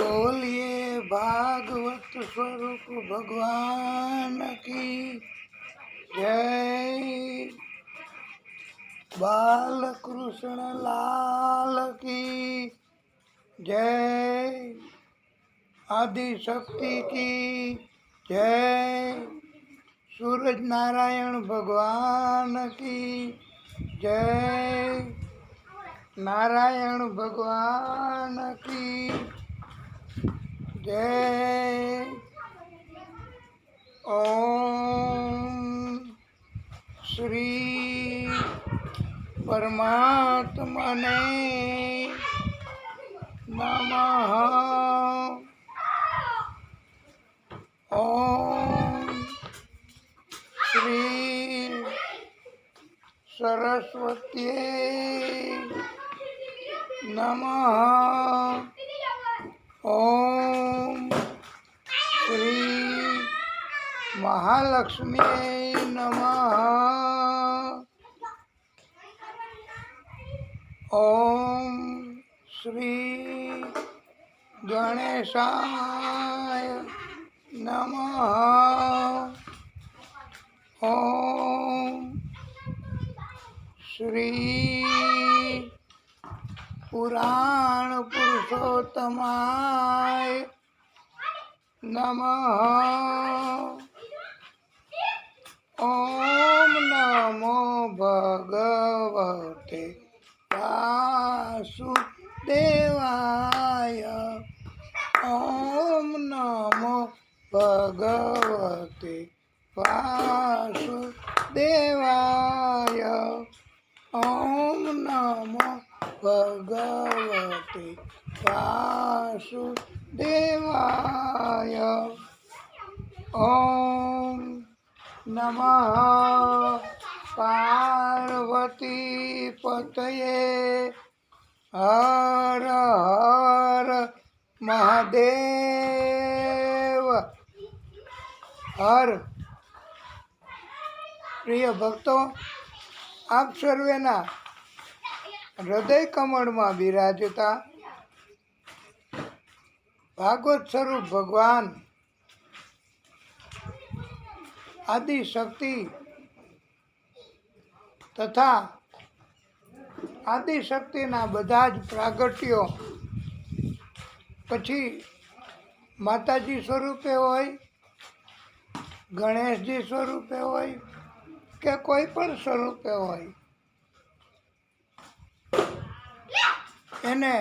बोलिए भागवत स्वरूप भगवान की जय। बाल कृष्ण लाल की जय। आदि शक्ति की जय। सूरज नारायण भगवान की जय। नारायण भगवान की जय। ओम श्री परमात्मा ने नमः। ओम श्री सरस्वती नमः। ओम श्री महालक्ष्मी नमः। ओम श्री गणेशाय नमः। ओम श्री पुराण पुरुषोत्तमाय नमः। ओम नमो भगवते वासुदेवाय। ओम नमो भगवते वासुदेवाय। ओम नमो भगवते वासुदेवाय। ओम नमः पार्वती पतये हर हर महादेव हर। प्रिय भक्तों, आप सर्वेना हृदय कमल में बिराजता भागवत स्वरूप भगवान आदि शक्ति तथा आदि शक्तिना બધા જ પ્રાગટ્યો પછી માતાજી સ્વરૂપે હોય, ગણેશજી સ્વરૂપે હોય કે કોઈ પણ સ્વરૂપે હોય, એને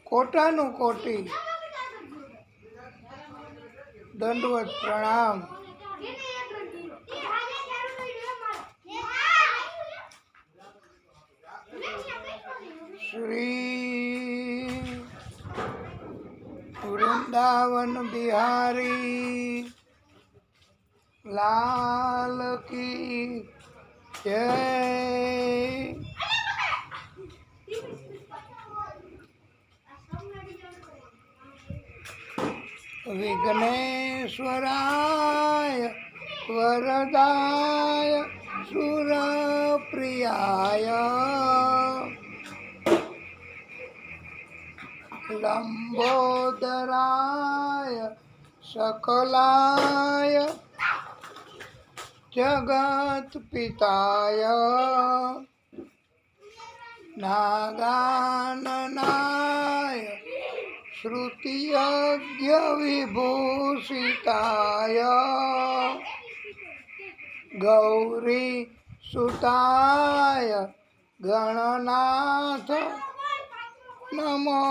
કોટાનુકોટી દંડવત પ્રણામ। श्री वृंदावन बिहारी लाल की जय। विघ्नेश्वराय वरदाय सुरप्रियाय लंबोदराय सकलाय जगत्पिताय नागाननाय श्रुतियज्ञ विभूषिताय गौरी सुताय गणनाथ नमो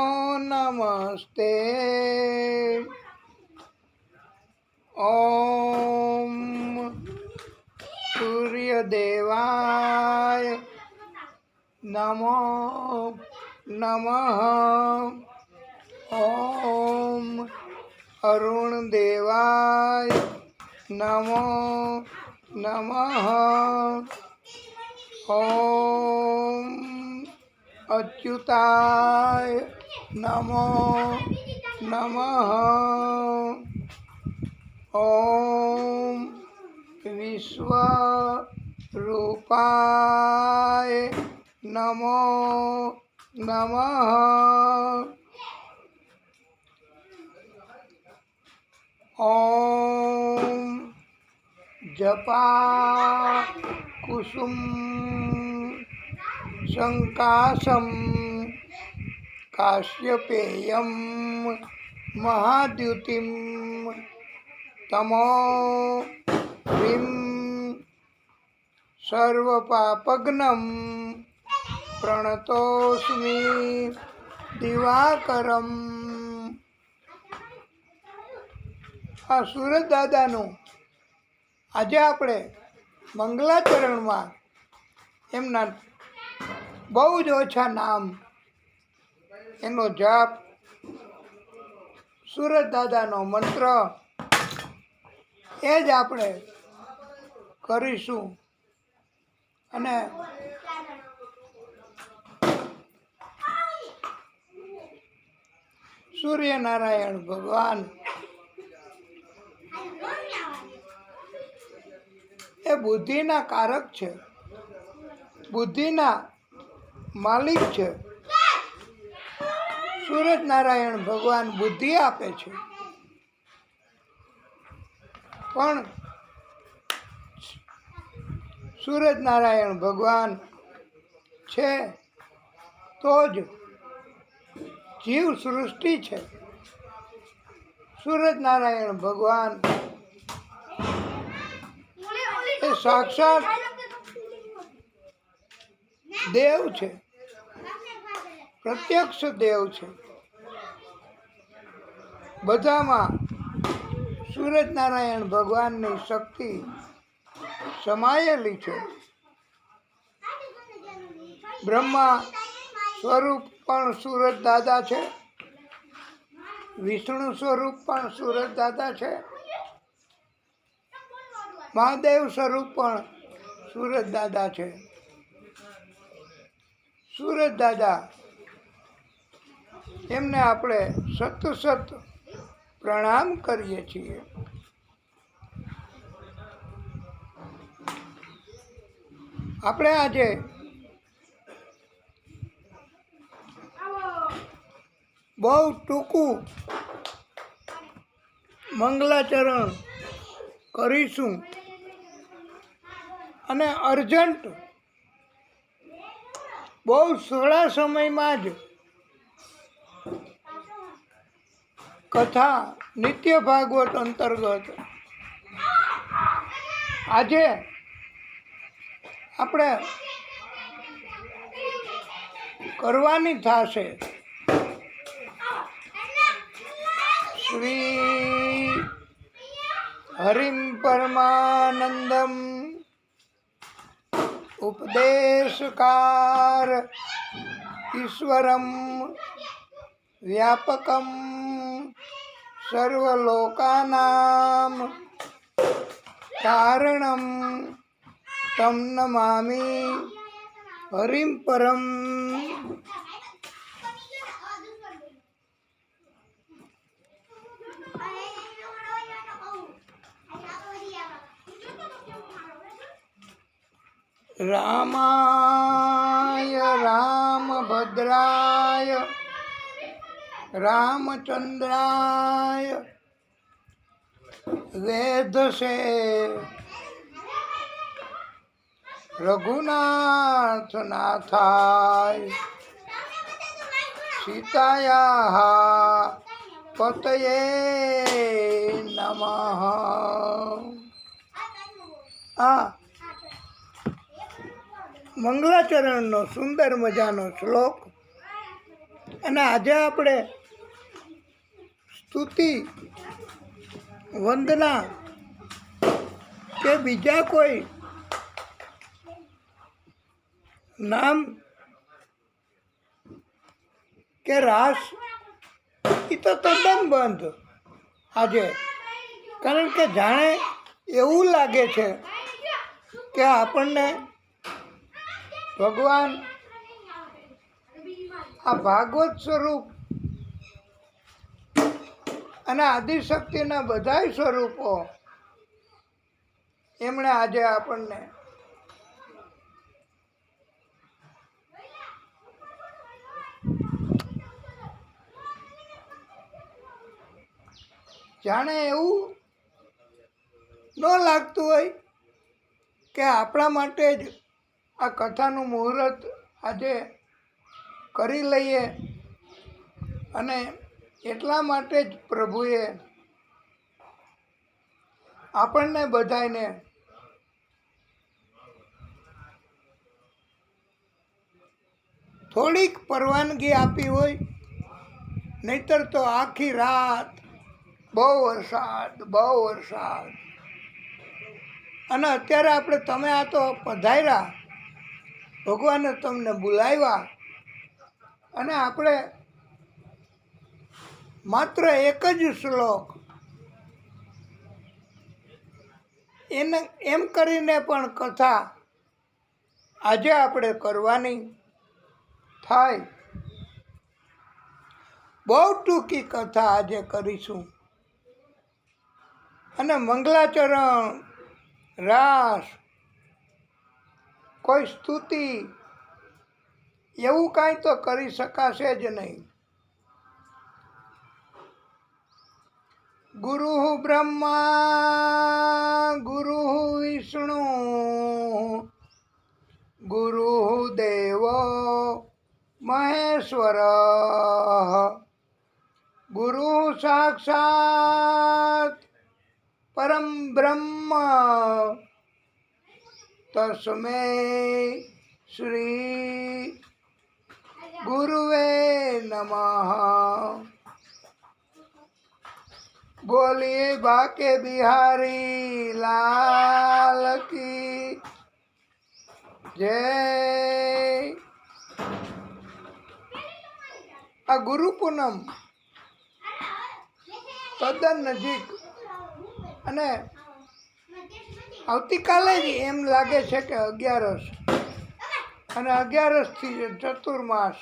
नमस्ते। ओम सूर्यदेवाय नमो नमः। ओम अरुणदेवाय नमो नमः। ओम अच्युताय नमो नमः। ओम विश्वरूपाय नमो નમઃ. ઓમ જપા કુસુમ શંકાસમ કાશ્યપેયમ મહાદ્યુતિમ તમો ભીમ સર્વપાપગ્નમ પ્રણતોસ્મિ દિવાકરમ. આ સુરત દાદાનું આજે આપણે મંગલાચરણમાં એમના બહુ જ ઓછા નામ, એનો જાપ, સુરત દાદાનો મંત્ર એ જ આપણે કરીશું. અને સૂર્યનારાયણ ભગવાન એ બુદ્ધિના કારક છે, બુદ્ધિના માલિક છે. સૂરજનારાયણ ભગવાન બુદ્ધિ આપે છે, પણ સૂરજનારાયણ ભગવાન છે તો જ જીવ સૃષ્ટિ છે. સૂરજનારાયણ ભગવાન એ સાક્ષાત દેવ છે, પ્રત્યક્ષ દેવ છે. બધામાં સૂરજનારાયણ ભગવાનની શક્તિ સમાયેલી છે. બ્રહ્મા સ્વરૂપ પણ સૂરજ દાદા છે, વિષ્ણુ સ્વરૂપ પણ સૂરજ દાદા છે, મહાદેવ સ્વરૂપ પણ સૂરજ દાદા છે. સૂરજ દાદા એમને આપણે સત પ્રણામ કરીએ છીએ. આપણે આજે બહુ ટૂંકું મંગલાચરણ કરીશું અને અર્જન્ટ બહુ થોડા સમયમાં જ કથા નિત્ય ભાગવત અંતર્ગત આજે આપણે કરવાની થશે. શ્રી હરિમ પરમાનંદમ ઉપદેશકાર ઈશ્વરમ વ્યાપકમ સર્વલોકાનામ કારણમ તમ નમામિ હરિમ પરમ. રામાય રામભદ્રાય રામચંદ્રાય વેધસે રઘુનાથ નાથાય સીતાયા પતયે નમઃ. આ મંગલાચરણનો સુંદર મજાનો શ્લોક. અને આજે આપણે સ્તુતિ, વંદના કે બીજા કોઈ નામ કે રાસ એ તો તદ્દન બંધ આજે. કારણ કે જાણે એવું લાગે છે કે આપણને ભગવાન આ ભાગવત સ્વરૂપ અને આદિશક્તિના બધાય સ્વરૂપો એમણે આજે આપણને જાણે એવું ન લાગતું હોય કે આપણા માટે જ આ કથાનું મુહૂર્ત આજે કરી લઈએ અને એટલા માટે જ પ્રભુએ આપણને બધાને થોડીક પરવાનગી આપી હોય, નહીતર તો આખી રાત બહુ વરસાદ અને અત્યારે આપણે તમે આ તો પધાર્યા, ભગવાને તમને બોલાવ્યા અને આપણે માત્ર એક જ શ્લોક એને એમ કરીને પણ કથા આજે આપણે કરવાની થાય. બહુ ટૂંકી કથા આજે કરીશું અને મંગલાચરણ, રાસ, કોઈ સ્તુતિ એવું કાંઈ તો કરી શકાશે જ નહીં. ગુરુ બ્રહ્મા ગુરુ વિષ્ણુ ગુરુ દેવો મહેશ્વર ગુરુ સાક્ષાત પરમ બ્રહ્મ તસ્મૈ શ્રી ગુરુવે નમઃ. બોલીએ બાકે બિહારી લાલ કી જય. આ ગુરુ પૂનમ તદ્દન નજીક અને આવતીકાલે જ એમ લાગે છે કે 11 અને 11થી ચતુર્માસ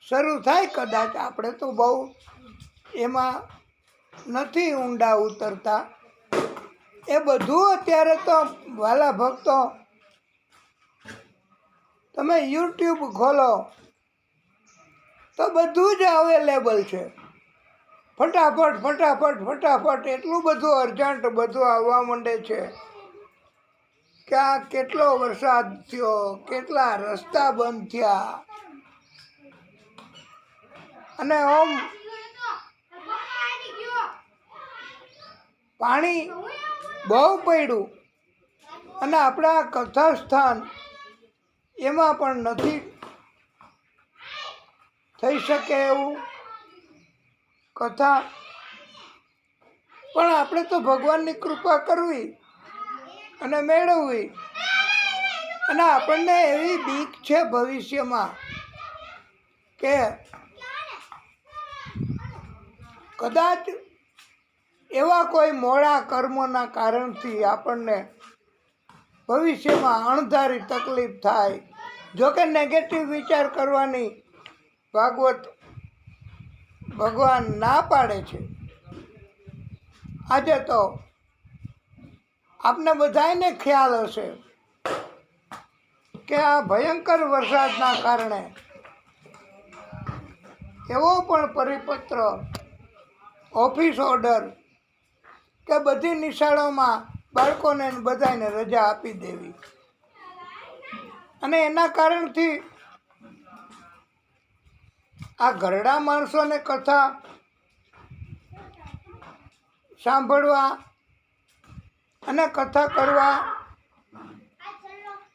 શરૂ થાય. કદાચ આપણે તો બહુ એમાં નથી ઊંડા ઉતરતા. એ બધું અત્યારે તો વાલા ભક્તો તમે યુટ્યુબ ખોલો તો બધું જ અવેલેબલ છે. ફટાફટ એટલું બધું અર્જન્ટ બધું આવવા માંડે છે કે આ કેટલો વરસાદ થયો, કેટલા રસ્તા બંધ થયા અને આમ પાણી બહુ પડ્યું અને આપણા કથા સ્થાન એમાં પણ નથી થઈ શકે એવું કથા. પણ આપણે તો ભગવાનની કૃપા કરવી અને મેળવવી. અને આપણને એવી બીક છે ભવિષ્યમાં કે કદાચ એવા કોઈ મોડા કર્મોના કારણથી આપણને ભવિષ્યમાં અણધારી તકલીફ થાય. જોકે નેગેટિવ વિચાર કરવાની ભાગવત ભગવાન ના પાડે છે. આજે તો આપને બધાને ખ્યાલ હશે કે આ ભયંકર વરસાદના કારણે એવો પણ પરિપત્ર, ઓફિસ ઓર્ડર કે બધી નિશાળોમાં બાળકોને બધાને રજા આપી દેવી અને એના કારણથી આ ઘરડા માણસોને કથા સાંભળવા અને કથા કરવા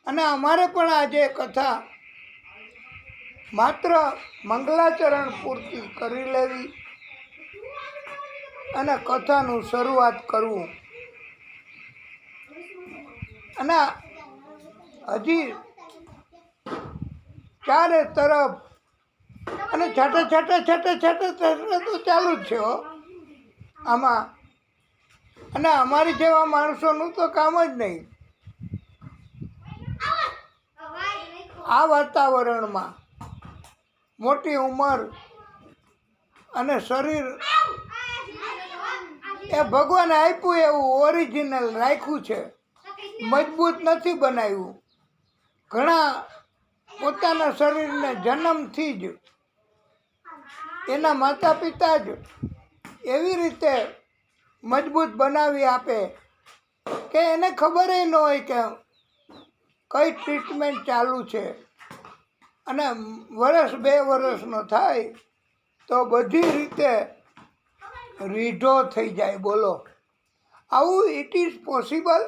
અને અમારે પણ આજે કથા માત્ર મંગલાચરણ પૂરતી કરી લેવી અને કથાનું શરૂઆત કરવું. અને હજી ચારે તરફ અને છાટે તો ચાલુ જ છે આમાં. અને અમારી જેવા માણસોનું તો કામ જ નહીં. આ વાતાવરણમાં મોટી ઉંમર અને શરીર એ ભગવાને આપ્યું એવું ઓરિજિનલ રાખ્યું છે, મજબૂત નથી બનાવ્યું. ઘણા પોતાના શરીરને જન્મથી જ એના માતા પિતા જ એવી રીતે મજબૂત બનાવી આપે કે એને ખબર ન હોય કે કઈ ટ્રીટમેન્ટ ચાલુ છે, અને વર્ષ 2 વર્ષનો થાય તો બધી રીતે રીઢો થઈ જાય. બોલો, આવું ઇટ ઇઝ પોસિબલ?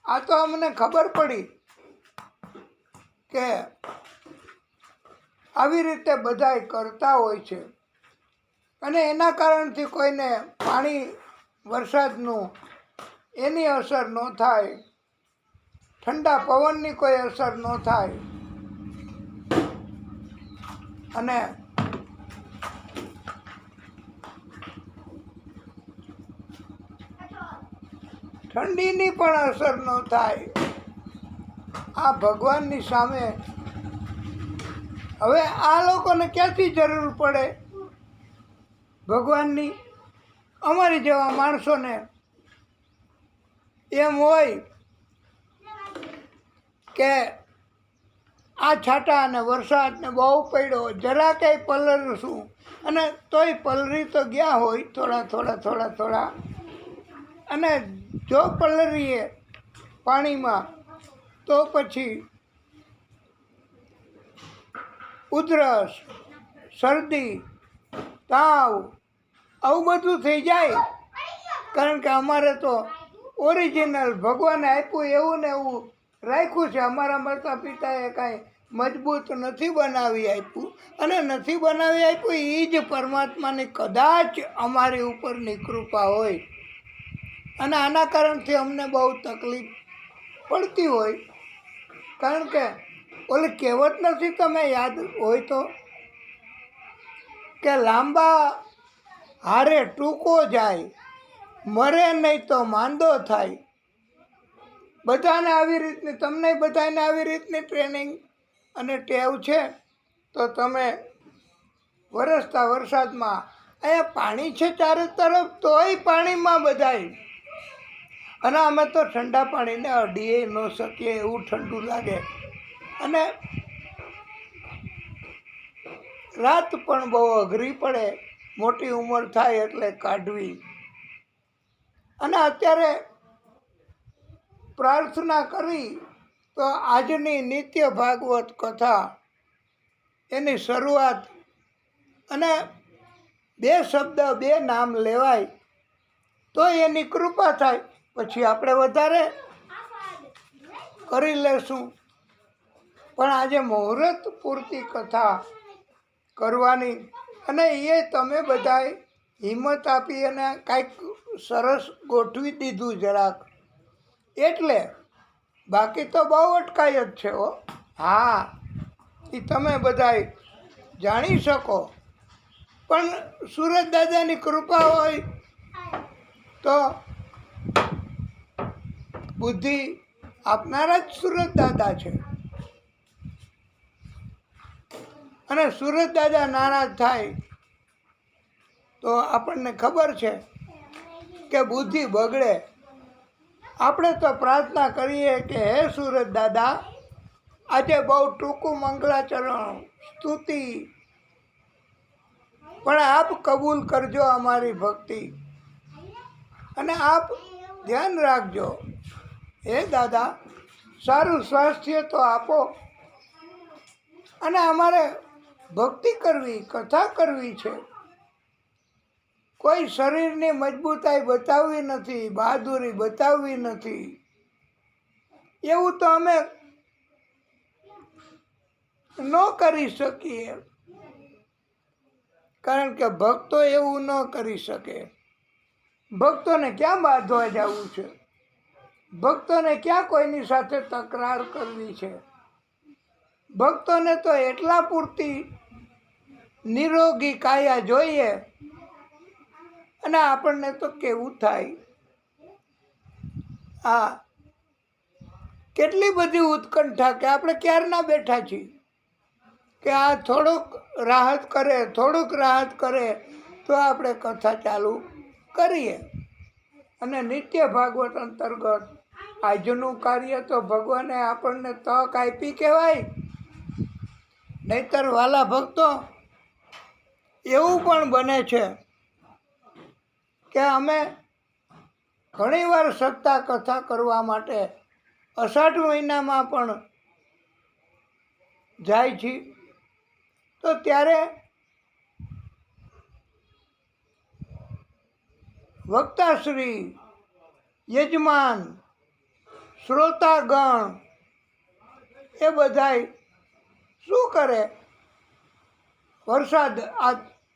આ તો અમને ખબર પડી કે આવી રીતે બધાય કરતા હોય છે, અને એના કારણથી કોઈને પાણી વરસાદનું એની અસર ન થાય, ઠંડા પવનની કોઈ અસર ન થાય, અને ઠંડીની પણ અસર ન થાય. આ ભગવાનની સામે હવે આ લોકોને ક્યાંથી જરૂર પડે ભગવાનની? અમારી જેવા માણસોને એમ હોય કે આ છાંટા અને વરસાદને બહુ પડ્યો, જરા કંઈ પલળશું, અને તોય પલળી તો ગયા હોય થોડા, અને જો પલળીએ પાણીમાં તો પછી ઉધરસ, શરદી, તાવ આવું બધું થઈ જાય. કારણ કે અમારે તો ઓરિજિનલ ભગવાને આપ્યું એવું ને એવું રાખ્યું છે. અમારા માતા પિતાએ કાંઈ મજબૂત નથી બનાવી આપ્યું, અને નથી બનાવી આપ્યું એ જ પરમાત્માની કદાચ અમારી ઉપરની કૃપા હોય, અને આના કારણથી અમને બહુ તકલીફ પડતી હોય. કારણ કે ઓલી કહેવત નથી, તમે યાદ હોય તો, કે લાંબા હારે ટૂંકો જાય, મરે નહીં તો માંદો થાય. બધાને આવી રીતની, તમને બધાને આવી રીતની ટ્રેનિંગ અને ટેવ છે તો તમે વરસતા વરસાદમાં, અહીંયા પાણી છે ચારે તરફ, તોય પાણીમાં બધાય, અને અમે તો ઠંડા પાણીને અડીએ ન શકીએ એવું ઠંડુ લાગે, અને રાત પણ બહુ અઘરી પડે, મોટી ઉંમર થાય એટલે કાઢવી. અને અત્યારે પ્રાર્થના કરી તો આજની નિત્ય ભાગવત કથા એની શરૂઆત, અને 2 શબ્દ 2 નામ લેવાય તો એની કૃપા થાય. પછી આપણે વધારે કરી લેશું, પણ આજે મુહૂર્ત પૂરતી કથા કરવાની, અને એ તમે બધાએ હિંમત આપી અને કાંઈક સરસ ગોઠવી દીધું જરાક, એટલે બાકી તો બહુ અટકાય જ છે હો. હા, એ તમે બધાય જાણી શકો, પણ સુરત દાદાની કૃપા હોય તો બુદ્ધિ આપનારા જ સુરત દાદા છે, અને સુરત દાદા નારાજ થાય તો આપણને ખબર છે કે બુદ્ધિ બગડે. આપણે તો પ્રાર્થના કરીએ કે હે સુરત દાદા, આજે બહુ ટૂંકું મંગલાચરણ સ્તુતિ, પણ આપ કબૂલ કરજો અમારી ભક્તિ, અને આપ ધ્યાન રાખજો. હે દાદા, સારું સ્વાસ્થ્ય તો આપો, અને અમારે ભક્તિ કરવી, કથા કરવી છે. કોઈ શરીરની મજબૂતાઈ બતાવવી નથી, બહાદુરી બતાવવી નથી. એવું તો અમે ન કરી શકીએ, કારણ કે ભક્તો એવું ન કરી શકે. ભક્તોને ક્યાં બાંધવા જવું છે? ભક્તોને ક્યાં કોઈની સાથે તકરાર કરવી છે? ભક્તોને તો એટલા પૂરતી નિરોગી કાયા જોઈએ, અને આપણને તો કેવું થાય, આ કેટલી બધી ઉત્કંઠા કે આપણે ક્યારના બેઠા છીએ કે આ થોડુંક રાહત કરે તો આપણે કથા ચાલુ કરીએ. અને નિત્ય ભાગવત અંતર્ગત આજનું કાર્ય તો ભગવાને આપણને તક આપી કહેવાય. નહીતર વાલા ભક્તો, એવું પણ બને છે કે અમે ઘણીવાર સત્તા કથા કરવા માટે અષાઢ મહિનામાં પણ જાય છે. તો ત્યારે વક્તાશ્રી, યજમાન, શ્રોતાગણ એ બધાય શું કરે? વરસાદ,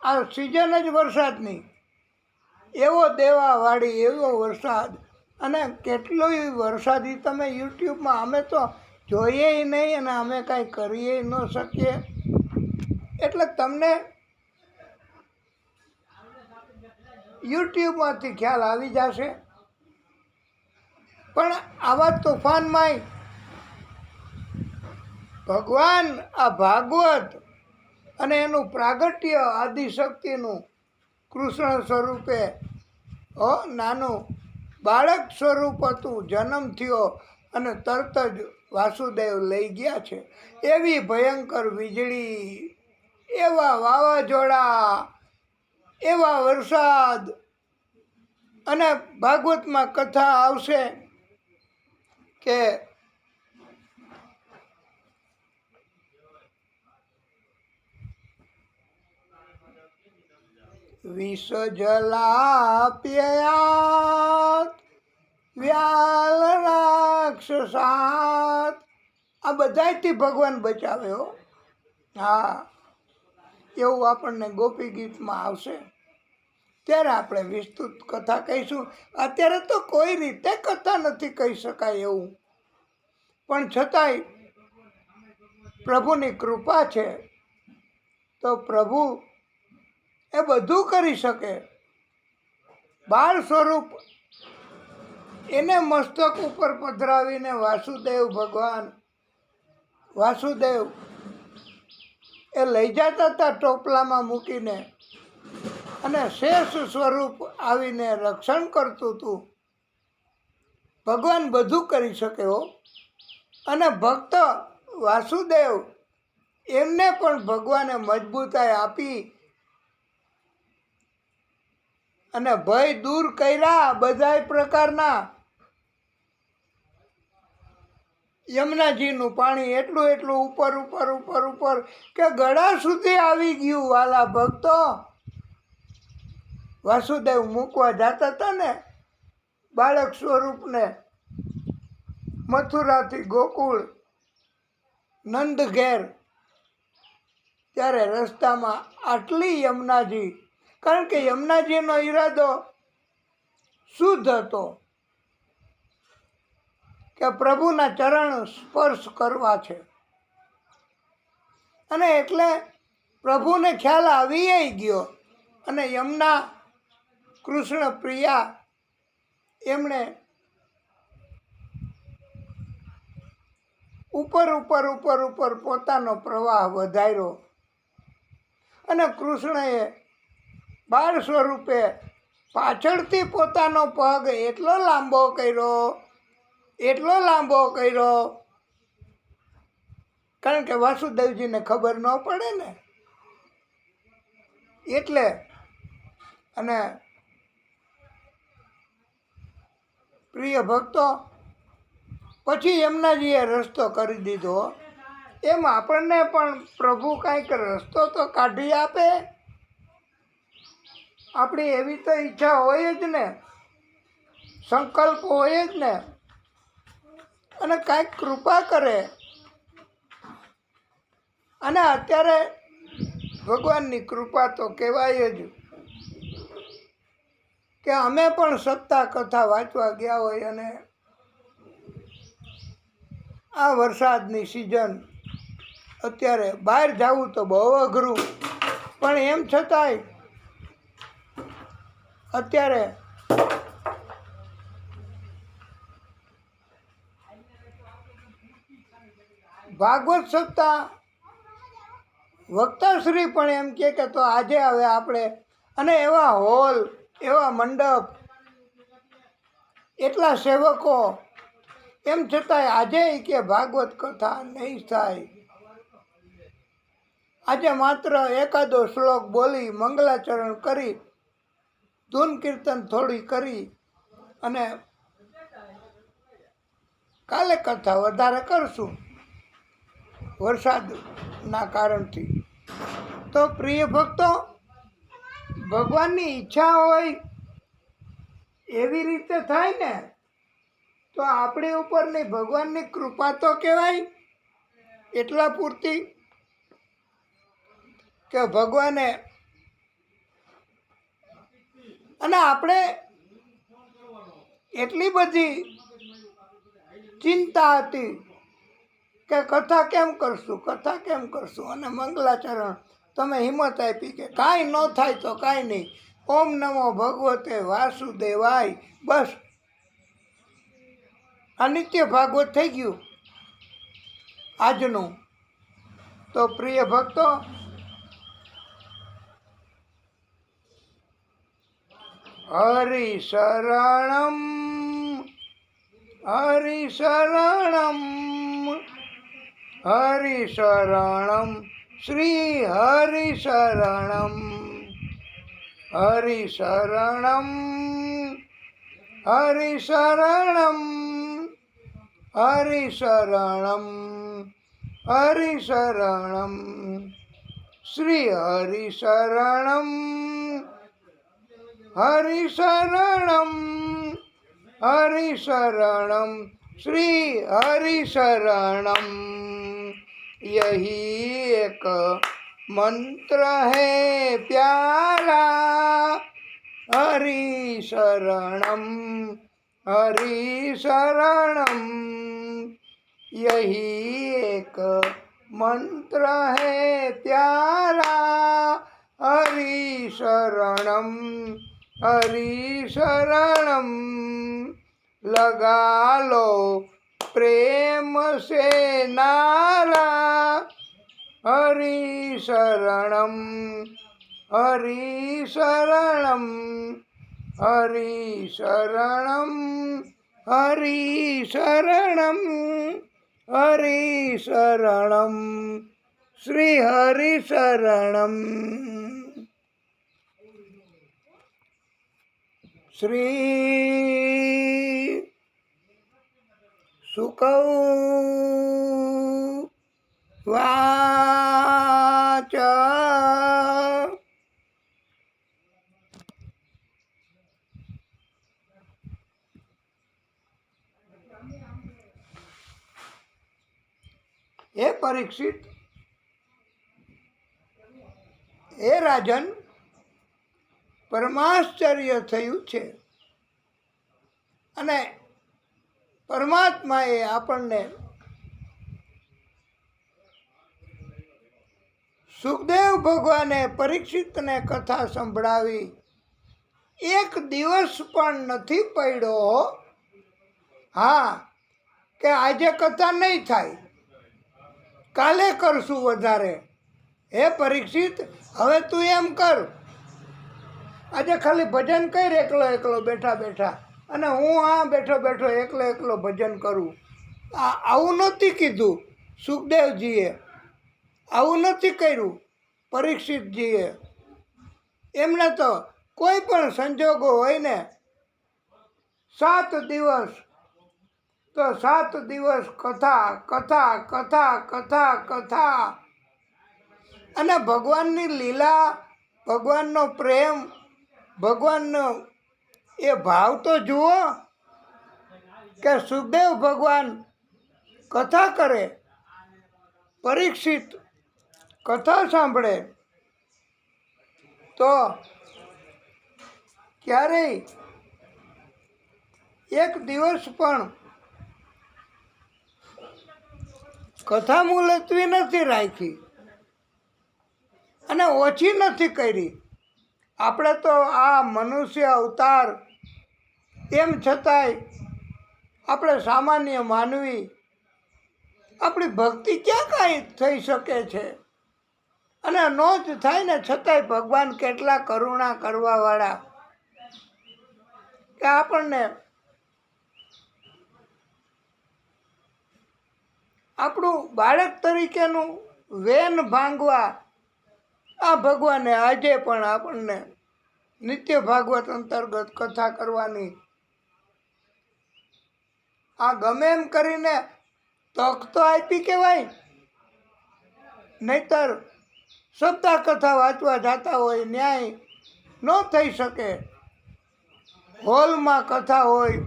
આ સિઝન જ વરસાદની, એવો દેવાવાળી એવો વરસાદ, અને કેટલોય વરસાદી તમે યુટ્યુબમાં, અમે તો જોઈએ નહીં અને અમે કાંઈ કરીએ ન શકીએ. એટલે તમને યુટ્યુબમાંથી ખ્યાલ આવી જશે. પણ આવા તોફાનમાંય ભગવાન આ ભાગવત અને એનું પ્રાગટ્ય આદિશક્તિનું કૃષ્ણ સ્વરૂપે નાનું બાળક સ્વરૂપ હતું, જન્મ થયો અને તરત જ વાસુદેવ લઈ ગયા છે. એવી ભયંકર વીજળી, એવા વાવાઝોડા, એવા વરસાદ, અને ભાગવતમાં કથા આવશે કે વિષ જલાપ્યયાત વ્યાલ રાક્ષસાત. આ બધાયથી ભગવાન બચાવે હો. હા, એવું આપણને ગોપી ગીતમાં આવશે. ત્યારે આપણે વિસ્તૃત કથા કહીશું. અત્યારે તો કોઈ રીતે કથા નથી કહી શકાય એવું, પણ છતાંય પ્રભુની કૃપા છે તો પ્રભુ એ બધું કરી શકે. બાળ સ્વરૂપ એને મસ્તક ઉપર પધરાવીને વાસુદેવ ભગવાન, વાસુદેવ એ લઈ જતા હતા ટોપલામાં મૂકીને, અને શેષ સ્વરૂપ આવીને રક્ષણ કરતું હતું. ભગવાન બધું કરી શકે હો. અને ભક્ત વાસુદેવ એમને પણ ભગવાને મજબૂતાઈ આપી અને ભય દૂર કર્યા બધાય પ્રકારના. યમુનાજીનું પાણી એટલું એટલું ઉપર ઉપર ઉપર ઉપર કે ગળા સુધી આવી ગયું. વાલા ભક્તો, વાસુદેવ મૂકવા જતા હતા ને બાળક સ્વરૂપને મથુરાથી ગોકુળ નંદ ઘેર, ત્યારે રસ્તામાં આટલી યમુનાજી, કારણ કે યમુનાજીનો ઈરાદો શુદ્ધ હતો કે પ્રભુના ચરણ સ્પર્શ કરવા છે. અને એટલે પ્રભુને ખ્યાલ આવી ગયો. અને યમુના કૃષ્ણ પ્રિયા એમણે ઉપર ઉપર ઉપર ઉપર પોતાનો પ્રવાહ વધાર્યો. અને કૃષ્ણએ બાળ સ્વરૂપે પાછળથી પોતાનો પગ એટલો લાંબો કર્યો, એટલો લાંબો કર્યો, કારણ કે વાસુદેવજીને ખબર ન પડે ને એટલે. અને પ્રિય ભક્તો, પછી યમુનાજીએ રસ્તો કરી દીધો. એમ આપણને પણ પ્રભુ કાંઈક રસ્તો તો કાઢી આપે. આપણી એવી તો ઈચ્છા હોય જ ને, સંકલ્પ હોય જ ને, અને કાંઈક કૃપા કરે. અને અત્યારે ભગવાનની કૃપા તો કહેવાય જ કે અમે પણ સત્તા કથા વાંચવા ગયા હોય અને આ વરસાદની સિઝન, અત્યારે બહાર જવું તો બહુ અઘરું, પણ એમ છતાંય અત્યારે ભાગવત સપ્તાહ વક્તાશ્રી પણ એમ કહે કે તો આજે હવે આપણે, અને એવા હોલ, એવા મંડપ, એટલા સેવકો, એમ છતાંય આજે કે ભાગવત કથા નહીં થાય. આજે માત્ર એકાદો શ્લોક બોલી મંગલાચરણ કરી ધૂન કીર્તન થોડી કરી અને કાલે કથા વધારે કરશું વરસાદના કારણથી. તો પ્રિય ભક્તો, ભગવાનની ઈચ્છા હોય એવી રીતે થાય ને તો આપણી ઉપરની ભગવાનની કૃપા તો કહેવાય એટલા પૂરતી કે ભગવાને, અને આપણે એટલી બધી ચિંતા હતી કે કથા કેમ કરશું અને મંગલાચરણ તમે હિંમત આપી કે કાંઈ ન થાય તો કાંઈ નહીં, ઓમ નમો ભગવતે વાસુદેવાય, બસ આ નિત્ય ભાગવત થઈ ગયું આજનું. તો પ્રિય ભક્તો, હરિશરણમ હરિશરણમ હરિશરણમ શ્રી હરિશરણમ હરિશરણમ હરિશરણમ હરિશરણમ હરિશરણમ શ્રી હરિશરણમ હરિશરણમ હરિશરણમ શ્રી હરિશરણમ. यही एक मंत्र है प्यारा, हरिशरणम हरिशरणम. यही एक मंत्र है प्यारा, हरिशरणम हरिशरणम. लगा लो प्रेम से नारा, हरिशरणम हरिशरणम हरिशरणम हरिशरणम हरिशरणम श्री हरिशरणम. श्री सुकौवाच. हे परीक्षित, हे રાજન, પરમાશ્ચર્ય થયું છે અને પરમાત્માએ આપણને સુખદેવ ભગવાને પરીક્ષિતને કથા સંભળાવી. એક દિવસ પણ નથી પડ્યો હા કે આજે કથા નહીં થાય, કાલે કરશું વધારે. હે પરીક્ષિત, હવે તું એમ કર, આજે ખાલી ભજન કર એકલો એકલો બેઠા બેઠા, અને હું આ બેઠો બેઠો એકલો એકલો ભજન કરું. આવું નહોતી કીધું સુખદેવજીએ, આવું નથી કર્યું પરીક્ષિતજીએ. એમને તો કોઈ પણ સંજોગો હોય ને 7 દિવસ તો 7 દિવસ કથા કથા કથા કથા કથા. અને ભગવાનની લીલા, ભગવાનનો પ્રેમ, ભગવાનનો એ ભાવ તો જુઓ કે સુખદેવ ભગવાન કથા કરે, પરીક્ષિત કથા સાંભળે, તો ક્યારેય એક દિવસ પણ કથા મુલતવી નથી રાખી અને ઓછી નથી કરી. આપણે તો આ મનુષ્ય અવતાર, તેમ છતાંય આપણે સામાન્ય માનવી, આપણી ભક્તિ ક્યાં કાંઈ થઈ શકે છે? અને નો જ થાય ને છતાંય ભગવાન કેટલા કરુણા કરવાવાળા કે આપણને આપણું બાળક તરીકેનું વેન ભાંગવા આ ભગવાને આજે પણ આપણને નિત્ય ભાગવત અંતર્ગત કથા કરવાની આ ગમે એમ કરીને તક તો આપી કહેવાય. નહીતર સપ્તાહ કથા વાંચવા જતા હોય ન્યાય ન થઈ શકે. હોલમાં કથા હોય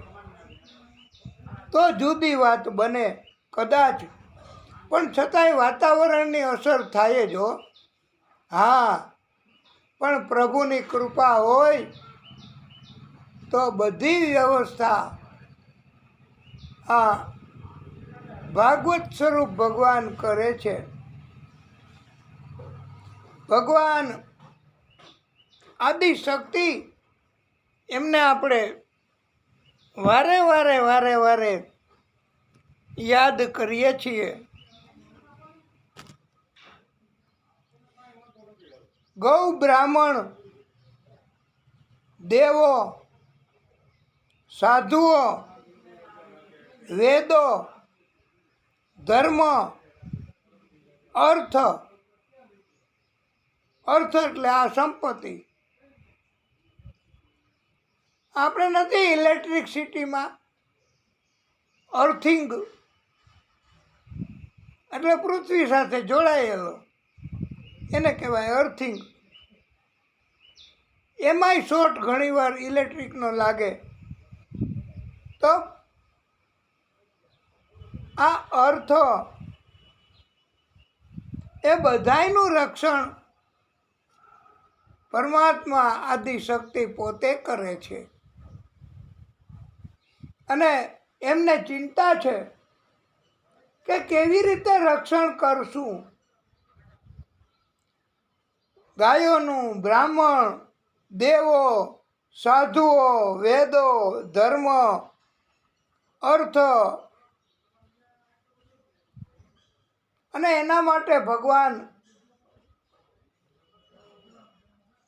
તો જુદી વાત બને કદાચ, પણ છતાંય વાતાવરણની અસર થાય જ હો. હા, પણ પ્રભુની કૃપા હોય તો બધી વ્યવસ્થા આ ભાગવત સ્વરૂપ ભગવાન કરે છે. ભગવાન આદિશક્તિ એમને આપણે વારે વારે યાદ કરીએ છીએ. ગૌ બ્રાહ્મણ, દેવો, સાધુઓ, વેદો, ધર્મ, અર્થ એટલે આ સંપત્તિ. આપણે નથી ઇલેક્ટ્રિસિટીમાં અર્થિંગ એટલે પૃથ્વી સાથે જોડાયેલો, એને કહેવાય અર્થિંગ. એમાંય શોર્ટ ઘણીવાર ઇલેક્ટ્રિકનો લાગે. તો આ અર્થ એ બધાયનું રક્ષણ પરમાત્મા આદિશક્તિ પોતે કરે છે. અને એમને ચિંતા છે કે કેવી રીતે રક્ષણ કરશું. ગાયોનું, બ્રાહ્મણ, દેવો, સાધુઓ, વેદો, ધર્મ, અર્થ, અને એના માટે ભગવાન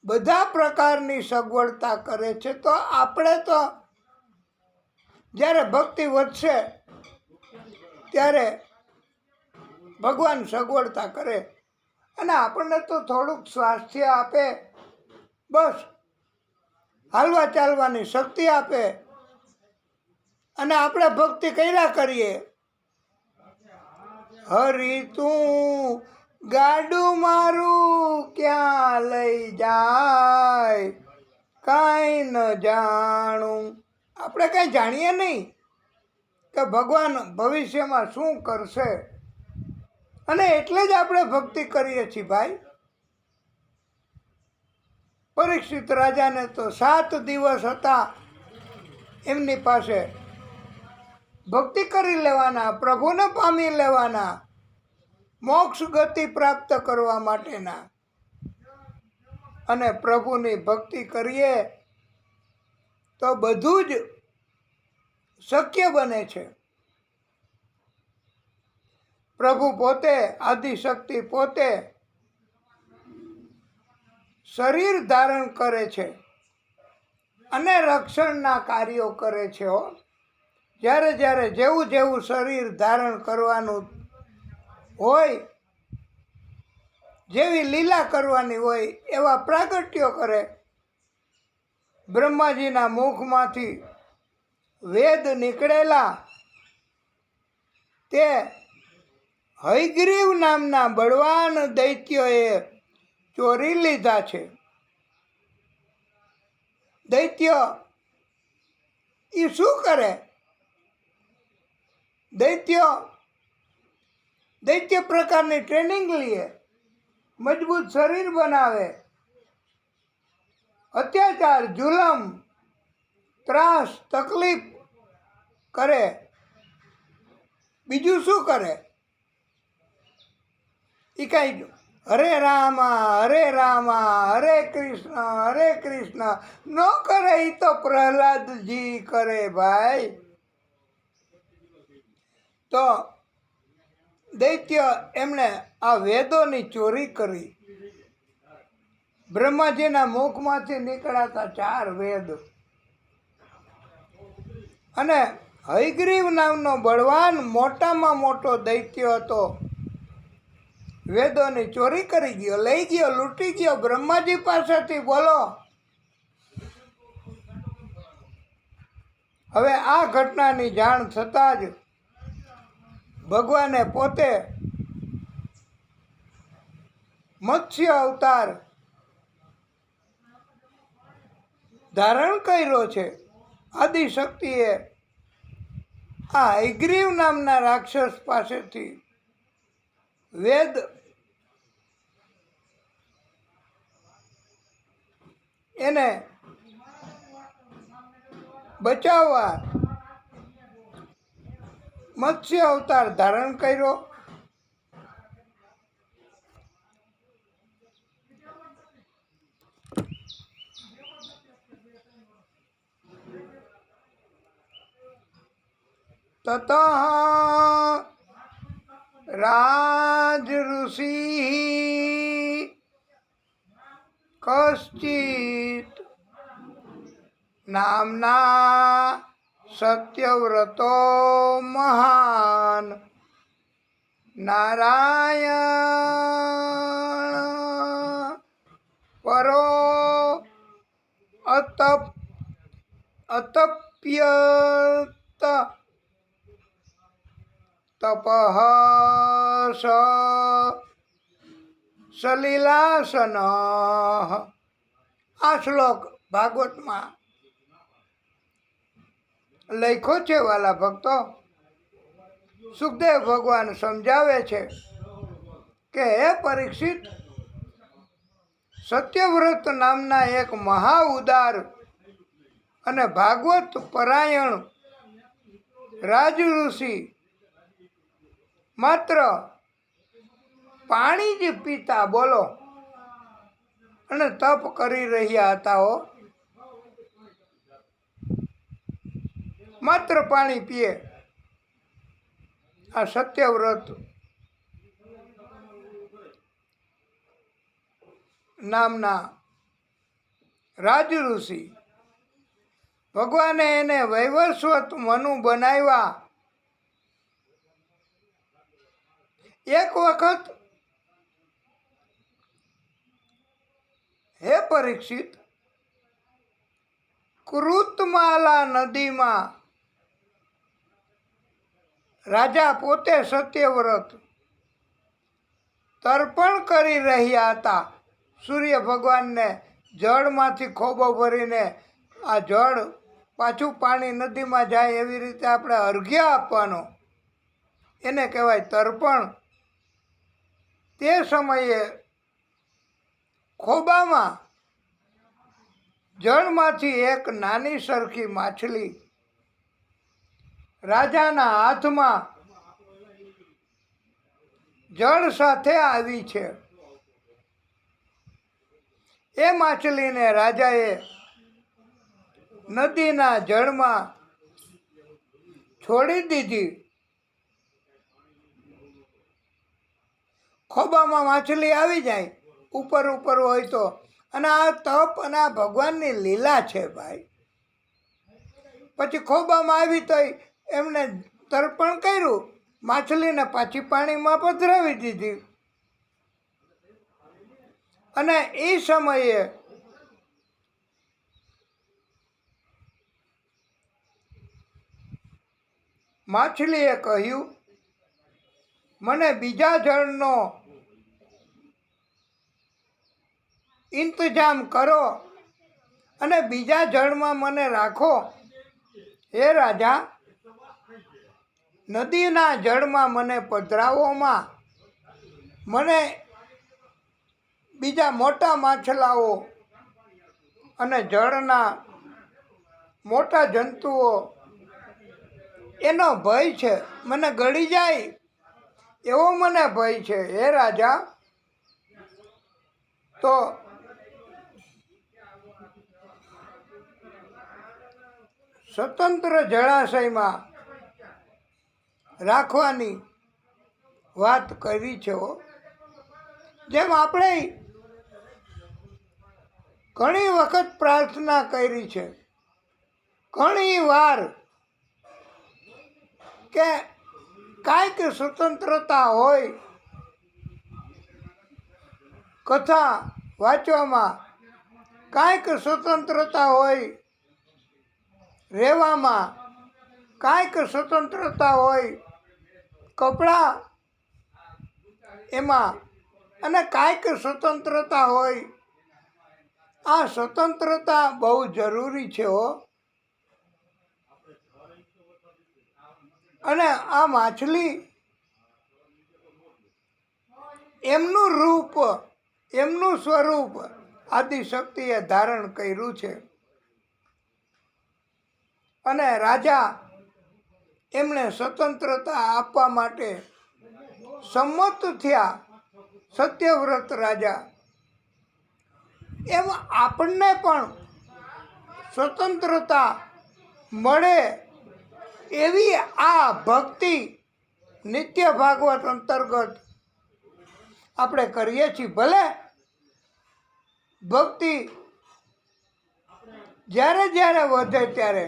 બધા પ્રકારની સગવડતા કરે છે. તો આપણે તો જ્યારે ભક્તિ વધશે ત્યારે ભગવાન સગવડતા કરે અને આપણને તો થોડુંક સ્વાસ્થ્ય આપે, બસ હાલવા ચાલવાની શક્તિ આપે અને આપણે ભક્તિ કર્યા કરીએ. હરી તું ગાડું મારું ક્યાં લઈ જાય, કાંઈ ન જાણું. આપણે કાંઈ જાણીએ નહીં કે ભગવાન ભવિષ્યમાં શું કરશે, અને એટલે જ આપણે ભક્તિ કરીએ છીએ ભાઈ. પરીક્ષિત રાજાને તો 7 દિવસ હતા એમની પાસે, ભક્તિ કરી લેવાના, પ્રભુને પામી લેવાના, મોક્ષ ગતિ પ્રાપ્ત કરવા માટેના. અને પ્રભુની ભક્તિ કરીએ તો બધું જ શક્ય બને છે. પ્રભુ પોતે, આદિશક્તિ પોતે શરીર ધારણ કરે છે અને રક્ષણના કાર્યો કરે છે. જ્યારે જેવું શરીર ધારણ કરવાનું હોય, જેવી લીલા કરવાની હોય એવા પ્રાગટ્યો કરે. બ્રહ્માજીના મુખમાંથી વેદ નીકળેલા તે હયગ્રીવ નામના બળવાન દૈત્યોએ ચોરી લીધા છે. દૈત્ય એ શું કરે? દૈત્ય પ્રકારની ટ્રેનિંગ લે, મજબૂત શરીર બનાવે, અત્યાચાર, જુલમ, ત્રાસ, તકલીફ કરે. બીજું શું કરે? એ કાંઈ હરે રામ હરે કૃષ્ણ ન કરે. એ તો પ્રહલાદજી કરે ભાઈ. તો દૈત્ય એમણે આ વેદોની ચોરી કરી. બ્રહ્માજીના મુખમાંથી નીકળાતા 4 વેદ. અને હયગ્રીવ નામનો બળવાન મોટામાં મોટો દૈત્ય હતો વેદોની ચોરી કરી ગયો, લઈ ગયો, લૂંટી ગયો બ્રહ્માજી પાસેથી. બોલો, હવે આ ઘટનાની જાણ થતાં જ ભગવાને પોતે મત્સ્ય અવતાર ધારણ કર્યો છે. આદિશક્તિએ આ હયગ્રીવ નામના રાક્ષસ પાસેથી વેદ એને બચાવવા મત્સ્ય અવતાર ધારણ કર્યો. તતઃ રાજ ઋષિ કશ્ચિત નામના સત્યવ્રતો મહાન નારાયણ પરો અતપ્યત તપઃ સલીલાસન. આ શ્લોક ભાગવતમાં લખ્યો છે વાલા ભક્તો. સુખદેવ ભગવાન સમજાવે છે કે હે પરીક્ષિત, સત્યવ્રત નામના એક મહા ઉદાર અને ભાગવત પરાયણ રાજ ઋષિ માત્ર પાણી જ પીતા, બોલો, અને તપ કરી રહ્યા હતા. હો, માત્ર પાણી પીએ. આ સત્યવ્રત નામના રાજ ઋષિ, ભગવાને એને વૈવસ્વત મનુ બનાવ્યા. એક વખત હે પરીક્ષિત, કૃતમાલા નદીમાં રાજા પોતે સત્યવ્રત તર્પણ કરી રહ્યા હતા. સૂર્ય ભગવાનને જળમાંથી ખોબો ભરીને આ જળ પાછું પાણી નદીમાં જાય એવી રીતે આપણે અર્ઘ્ય આપવાનો, એને કહેવાય તર્પણ. તે સમયે ખોબામાં જળમાંથી એક નાની સરખી માછલી રાજાના હાથમાં જળ સાથે આવી છે. એ માછલીને રાજાએ નદીના જળમાં છોડી દીધી. ખોબામાં માછલી આવી જાય ઉપર ઉપર હોય તો, અને આ તપ અને આ ભગવાનની લીલા છે ભાઈ. પછી ખોબામાં આવી તો એમને તર્પણ કર્યું, માછલીને પાછી પાણીમાં પધરાવી દીધી. અને એ સમયે માછલીએ કહ્યું, મને બીજા જળનો ઇંતજામ કરો અને બીજા જળમાં મને રાખો. હે રાજા, નદીના જળમાં મને પધરાવોમાં. મને બીજા મોટા માછલાઓ અને જળના મોટા જંતુઓ એનો ભય છે, મને ગળી જાય એવો મને ભય છે. હે રાજા, તો સ્વતંત્ર જળાશયમાં રાખવાની વાત કરી છે. જેમ આપણે ઘણી વખત પ્રાર્થના કરી છે, ઘણી વાર, કે કાંઈક સ્વતંત્રતા હોય કથા વાંચવામાં કાંઈક સ્વતંત્રતા હોય, રહેવામાં કાંઈક સ્વતંત્રતા હોય, કપડાં એમાં અને કાંઈક સ્વતંત્રતા હોય. આ સ્વતંત્રતા બહુ જરૂરી છે હો. અને આ માછલી એમનું રૂપ, એમનું સ્વરૂપ આદિશક્તિએ ધારણ કર્યું છે. અને રાજા એમણે સ્વતંત્રતા આપવા માટે સંમત થયા, સત્યવ્રત રાજા. એમ આપણને પણ સ્વતંત્રતા મળે એવી આ ભક્તિ નિત્ય ભાગવત અંતર્ગત આપણે કરીએ છીએ. ભલે ભક્તિ જ્યારે જ્યારે વધે ત્યારે,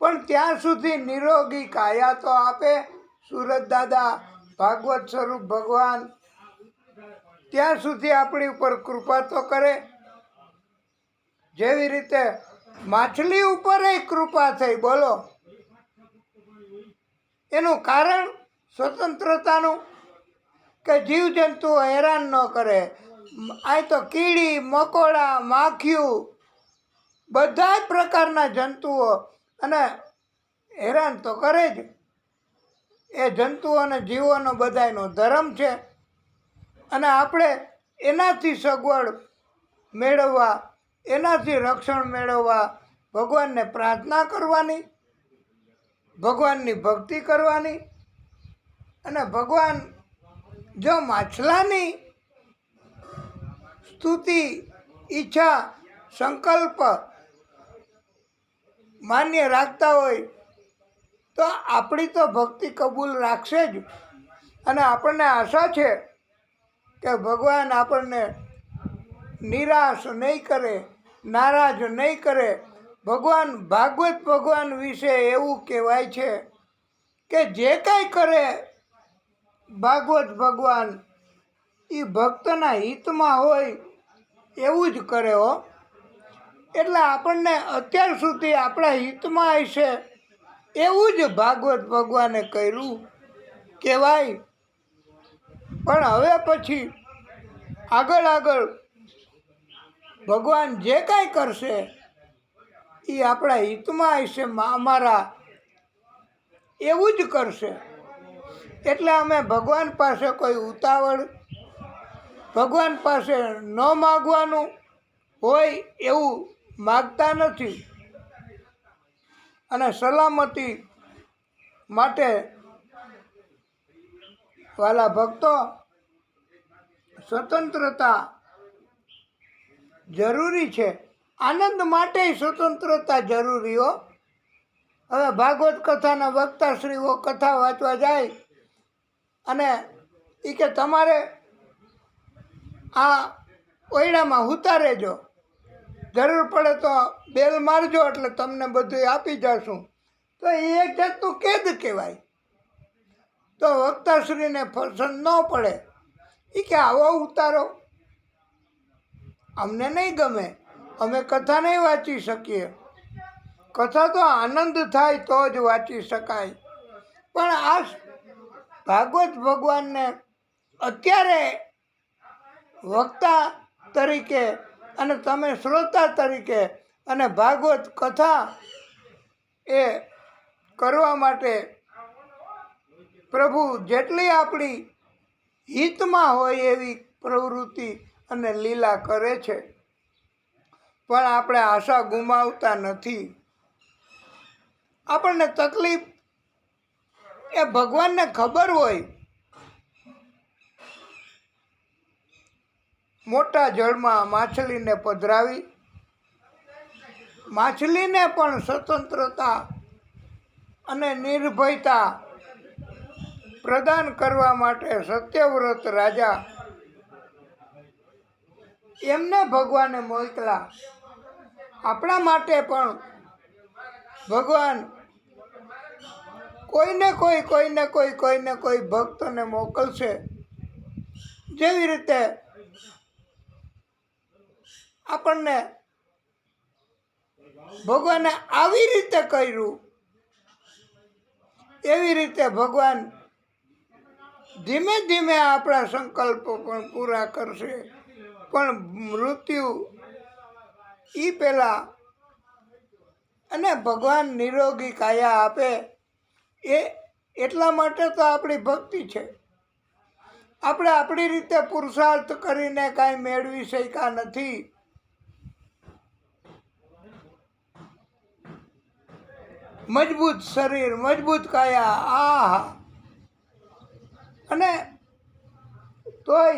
પણ ત્યાં સુધી નિરોગી કાયા તો આપે સુરત દાદા, ભાગવત સ્વરૂપ ભગવાન. ત્યાં સુધી આપણી ઉપર કૃપા તો કરે. જેવી રીતે માછલી ઉપર કૃપા થઈ, બોલો. એનું કારણ સ્વતંત્રતાનું, કે જીવજંતુઓ હેરાન ન કરે. અહીં તો કીડી મકોડા માખીયું બધા પ્રકારના જંતુઓ અને હેરાન તો કરે જ. એ જંતુઓ અને જીવોનો બધાયનો ધર્મ છે. અને આપણે એનાથી સગવડ મેળવવા, એનાથી રક્ષણ મેળવવા ભગવાનને પ્રાર્થના કરવાની, ભગવાનની ભક્તિ કરવાની. અને ભગવાન જો માછલાની સ્તુતિ, ઈચ્છા, સંકલ્પ માન્ય રાખતા હોય તો આપણી તો ભક્તિ કબૂલ રાખશે જ. અને આપણને આશા છે કે ભગવાન આપણને નિરાશ નહીં કરે, નારાજ નહીં કરે. ભગવાન ભાગવત ભગવાન વિશે એવું કહેવાય છે કે જે કાંઈ કરે ભાગવત ભગવાન એ ભક્તના હિતમાં હોય એવું જ કરે હો. એટલે આપણને અત્યાર સુધી આપણા હિતમાં હશે એવું જ ભાગવત ભગવાને કર્યું કહેવાય. પણ હવે પછી આગળ આગળ ભગવાન જે કાંઈ કરશે એ આપણા હિતમાં હશે, અમારા એવું જ કરશે. એટલે અમે ભગવાન પાસે કોઈ ઉતાવળ, ભગવાન પાસે ન માગવાનું હોય એવું માગતા નથી. અને સલામતી માટે વાલા ભક્તો, સ્વતંત્રતા જરૂરી છે. આનંદ માટે સ્વતંત્રતા જરૂરી હો. હવે ભાગવત કથાના વક્તાશ્રીઓ કથા વાંચવા જાય અને એ કે તમારે આ ઓયડામાં હુતા રહેજો, જરૂર પડે તો બેલ મારજો એટલે તમને બધું આપી જશું. તો એ એક જાતનું કેદ કહેવાય. તો વક્તાશ્રીને પસંદ ન પડે. એ કે આવો ઉતારો અમને નહીં ગમે, અમે કથા નહીં વાંચી શકીએ. કથા તો આનંદ થાય તો જ વાંચી શકાય. પણ આ ભાગવત ભગવાનને અત્યારે વક્તા તરીકે અને તમે શ્રોતા તરીકે અને ભાગવત કથા એ કરવા માટે પ્રભુ જેટલી આપણી હિતમાં હોય એવી પ્રવૃત્તિ અને લીલા કરે છે. પણ આપણે આશા ગુમાવતા નથી. આપણને તકલીફ એ ભગવાનને ખબર હોય. મોટા જળમાં માછલીને પધરાવી, માછલીને પણ સ્વતંત્રતા અને નિર્ભયતા પ્રદાન કરવા માટે સત્યવ્રત રાજા એમને ભગવાને મોકલા. આપણા માટે પણ ભગવાન કોઈને કોઈ ભક્તને મોકલશે. જેવી રીતે આપણને ભગવાને આવી રીતે કર્યું, એવી રીતે ભગવાન ધીમે ધીમે આપણા સંકલ્પો પણ પૂરા કરશે. પણ મૃત્યુ એ પહેલાં, અને ભગવાન નિરોગી કાયા આપે એ એટલા માટે તો આપણી ભક્તિ છે. આપણે આપણી રીતે પુરુષાર્થ કરીને કાંઈ મેળવી શક્યા નથી. મજબૂત શરીર, મજબૂત કાયા, આહા, અને તોય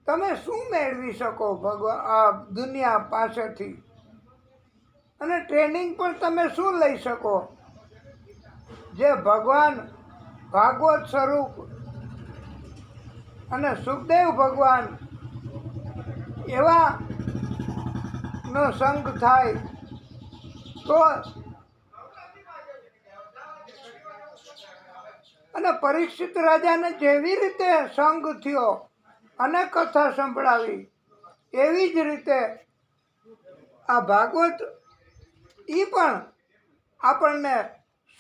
તમે શું મેળવી શકો ભગવાન આ દુનિયા પાસેથી? અને ટ્રેનિંગ પણ તમે શું લઈ શકો? જે ભગવાન ભાગવત સ્વરૂપ અને સુખદેવ ભગવાન એવા નો સંગ થાય તો, અને પરીક્ષિત રાજાને જેવી રીતે સંગ થયો અને કથા સંભળાવી, એવી જ રીતે આ ભાગવત એ પણ આપણને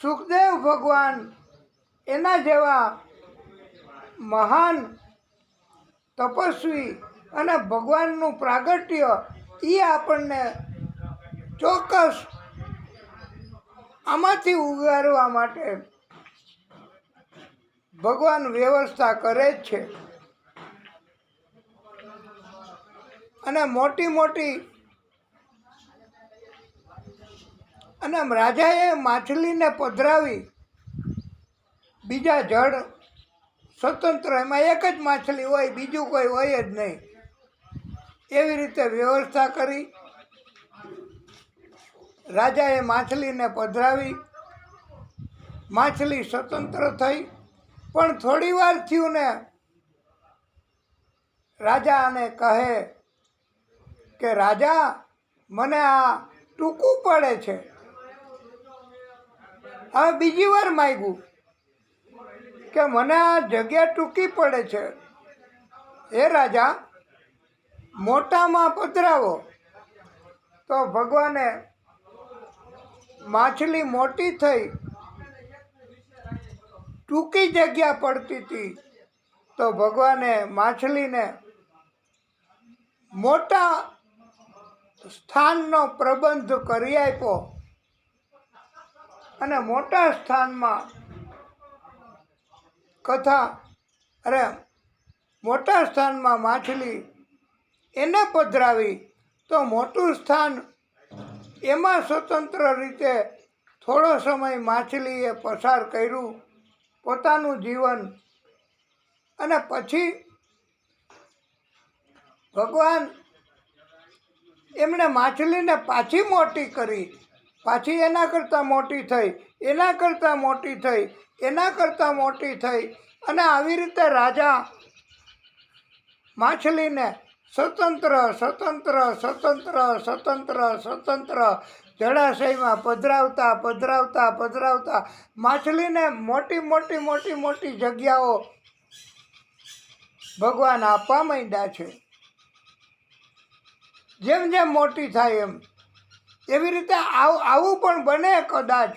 સુખદેવ ભગવાન એના જેવા મહાન તપસ્વી અને ભગવાનનું પ્રાગટ્ય એ આપણને ચોક્કસ આમાંથી ઉગારવા માટે ભગવાન વ્યવસ્થા કરે જ છે. અને મોટી મોટી, અને રાજાએ માછલીને પધરાવી, બીજા જળ સ્વતંત્ર, એમાં એક જ માછલી હોય, બીજું કોઈ હોય જ નહીં, એવી રીતે વ્યવસ્થા કરી. રાજાએ માછલીને પધરાવી, માછલી સ્વતંત્ર થઈ. પણ થોડી વાર થયું ને રાજાને કહે કે રાજા, મને આ ટૂંકું પડે છે. હવે બીજી વાર માંગ્યું કે મને આ જગ્યા ટૂંકી પડે છે, હે રાજા મોટામાં પધરાવો. તો ભગવાને માછલી મોટી થઈ, ટૂંકી જગ્યા પડતી હતી, તો ભગવાને માછલીને મોટા સ્થાનનો પ્રબંધ કરી આપ્યો. અને મોટા સ્થાનમાં મોટા સ્થાનમાં માછલી એને પધરાવી. તો મોટું સ્થાન એમાં સ્વતંત્ર રીતે થોડો સમય માછલીએ પસાર કર્યું પોતાનું જીવન. અને પછી ભગવાન એમણે માછલીને પાછી મોટી કરી, પાછી એના કરતાં મોટી થઈ, એના કરતાં મોટી થઈ, એના કરતાં મોટી થઈ. અને આવી રીતે રાજા માછલીને સ્વતંત્ર સ્વતંત્ર સ્વતંત્ર સ્વતંત્ર સ્વતંત્ર જળાશયમાં પધરાવતા પધરાવતા પધરાવતા માછલીને મોટી મોટી મોટી મોટી જગ્યાઓ ભગવાન આપવા માંડ્યા છે. જેમ જેમ મોટી થાય એમ, એવી રીતે આવું પણ બને કદાચ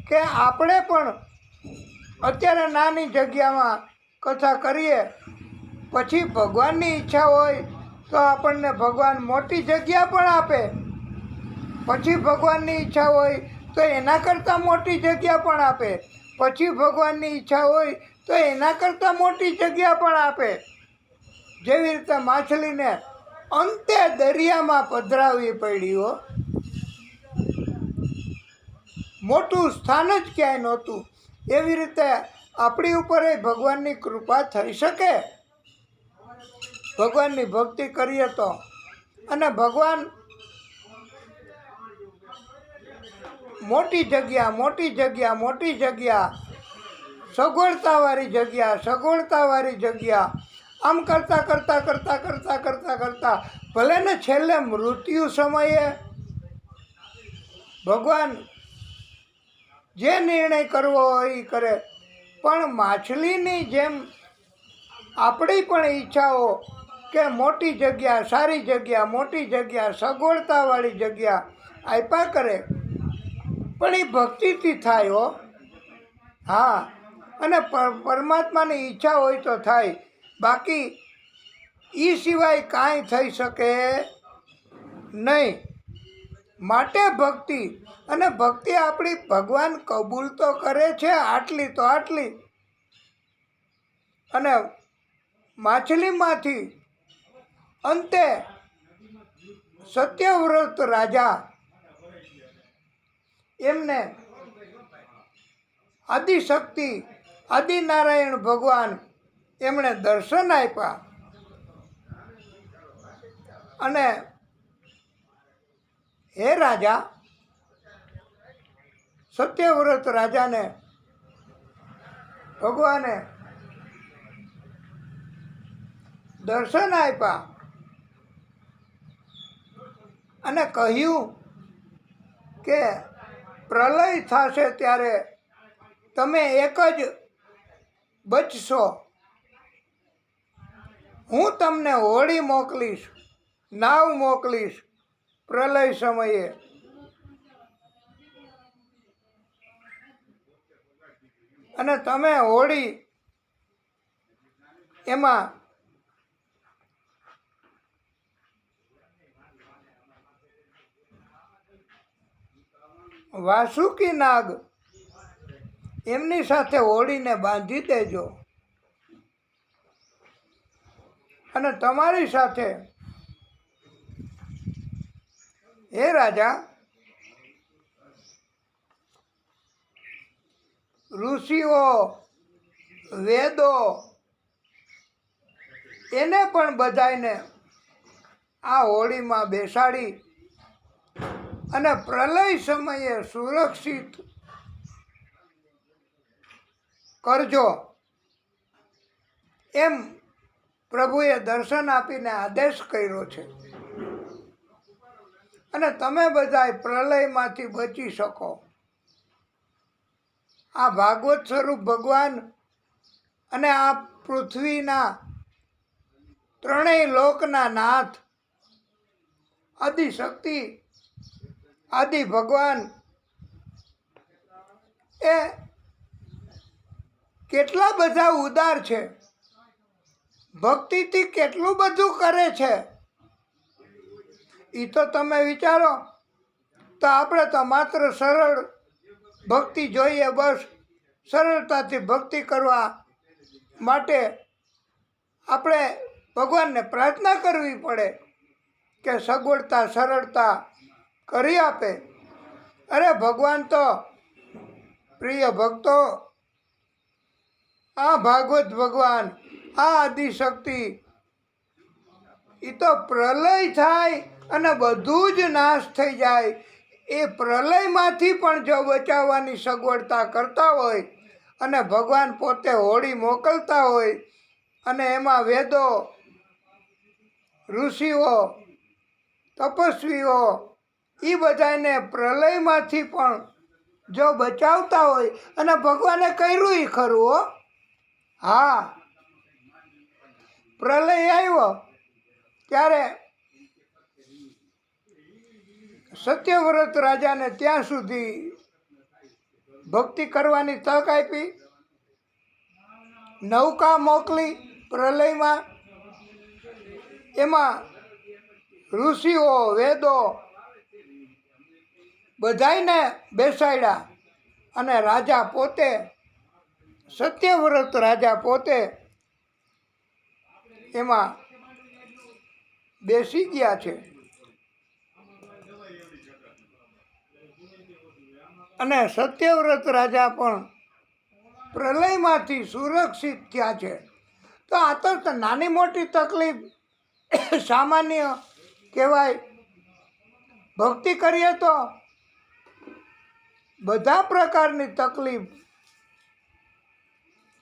કે આપણે પણ અત્યારે નાની જગ્યામાં કથા કરીએ, પછી ભગવાનની ઈચ્છા હોય તો આપણને ભગવાન મોટી જગ્યા પણ આપે. પછી ભગવાનની ઈચ્છા હોય તો એના કરતાં મોટી જગ્યા પણ આપે. પછી ભગવાનની ઈચ્છા હોય તો એના કરતાં મોટી જગ્યા પણ આપે. જેવી રીતે માછલીને અંતે દરિયામાં પધરાવવી પડી હો, મોટું સ્થાન જ ક્યાંય નહોતું. એવી રીતે આપણી ઉપર ભગવાનની કૃપા થઈ શકે, ભગવાનની ભક્તિ કરીએ તો. અને ભગવાન મોટી જગ્યા મોટી જગ્યા મોટી જગ્યા, સગવડતાવાળી જગ્યા સગવડતાવાળી જગ્યા, આમ કરતાં કરતાં કરતાં કરતાં કરતાં કરતાં ભલે ને છેલ્લે મૃત્યુ સમયે ભગવાન જે નિર્ણય કરવો હોય એ કરે. પણ માછલીની જેમ આપણી પણ ઈચ્છાઓ કે મોટી જગ્યા, સારી જગ્યા, મોટી જગ્યા, સગવડતાવાળી જગ્યા આપ્યા કરે, પણ એ ભક્તિથી થાય હો. હા, અને પરમાત્માની ઈચ્છા હોય તો થાય, બાકી એ સિવાય કાંઈ થઈ શકે નહીં. માટે ભક્તિ, અને ભક્તિ આપણી ભગવાન કબૂલ તો કરે છે, આટલી તો આટલી. અને માછલીમાંથી અંતે સત્યવ્રત રાજા એમને આદિશક્તિ આદિનારાયણ ભગવાન એમણે દર્શન આપ્યા, અને હે રાજા, સત્યવ્રત રાજાને ભગવાને દર્શન આપ્યા અને કહ્યું કે પ્રલય થશે ત્યારે તમે એક જ બચશો. હું તમને હોડી મોકલીશ, નાવ મોકલીશ પ્રલય સમયે. અને તમે હોડી એમાં વાસુકી નાગ એમની સાથે હોડીને બાંધી દેજો, અને તમારી સાથે હે રાજા ઋષિઓ, વેદો એને પણ બધાને આ હોડીમાં બેસાડી અને પ્રલય સમયે સુરક્ષિત કરજો, એમ પ્રભુએ દર્શન આપીને આદેશ કર્યો છે. અને તમે બધાય પ્રલયમાંથી બચી શકો. આ ભાગવત સ્વરૂપ ભગવાન અને આ પૃથ્વીના ત્રણેય લોકના નાથ આદિશક્તિ આદિ ભગવાન એ કેટલા બધા ઉદાર છે, ભક્તિથી કેટલું બધું કરે છે. એ તો તમે વિચારો તો આપણે તો માત્ર સરળ ભક્તિ જોઈએ, બસ સરળતાથી ભક્તિ કરવા માટે આપણે ભગવાનને પ્રાર્થના કરવી પડે કે સગવડતા સરળતા કરી આપે. અરે ભગવાન તો પ્રિય ભક્તો, આ ભાગવત ભગવાન, આ આદિશક્તિ, એ તો પ્રલય થાય અને બધું જ નાશ થઈ જાય, એ પ્રલયમાંથી પણ જો બચાવવાની સગવડતા કરતા હોય, અને ભગવાન પોતે હોડી મોકલતા હોય, અને એમાં વેદો, ઋષિઓ, તપસ્વીઓ એ બધાને પ્રલયમાંથી પણ જો બચાવતા હોય, અને ભગવાને કર્યું એ ખરું હો. હા, પ્રલય આવ્યો ત્યારે સત્યવ્રત રાજાને ત્યાં સુધી ભક્તિ કરવાની તક આપી, નૌકા મોકલી પ્રલયમાં, એમાં ઋષિઓ, વેદો બધાયને બેસાડ્યા, અને રાજા પોતે, સત્યવ્રત રાજા પોતે એમાં બેસી ગયા છે. અને સત્યવ્રત રાજા પણ પ્રલયમાંથી સુરક્ષિત થયા છે. તો આ તો નાની મોટી તકલીફ સામાન્ય કહેવાય. ભક્તિ કરીએ તો બધા પ્રકારની તકલીફ,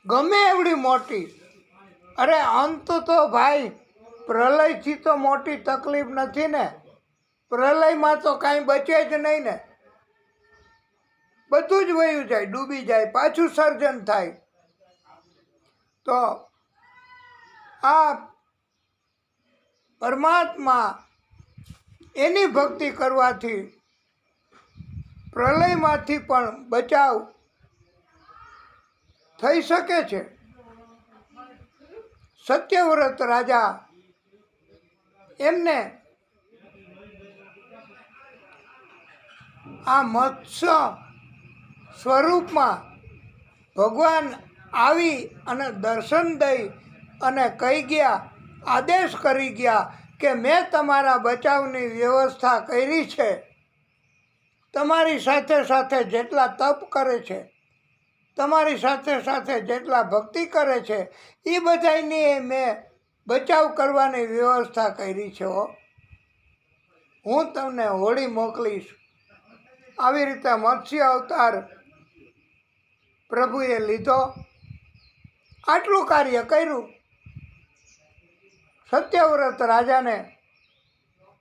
ગમે એવડી મોટી, અરે અંત તો ભાઈ પ્રલયથી તો મોટી તકલીફ નથી ને. પ્રલયમાં તો કાંઈ બચે જ નહીં ને, બધું જ વયું જાય, ડૂબી જાય, પાછું સર્જન થાય. તો આ પરમાત્મા એની ભક્તિ કરવાથી પ્રલયમાંથી પણ બચાવ થઈ શકે છે. સત્યવ્રત રાજા એમને આ મત્સ્ય સ્વરૂપમાં ભગવાન આવી અને દર્શન દઈ અને કહી ગયા, આદેશ કરી ગયા કે મેં તમારા બચાવની વ્યવસ્થા કરી છે. તમારી સાથે સાથે જેટલા તપ કરે છે, તમારી સાથે સાથે જેટલા ભક્તિ કરે છે, એ બધાની મેં બચાવ કરવાની વ્યવસ્થા કરી છે. હું તમને હોળી મોકલીશ. આવી રીતે મત્સ્ય અવતાર પ્રભુએ લીધો, આટલું કાર્ય કર્યું. સત્યવ્રત રાજાને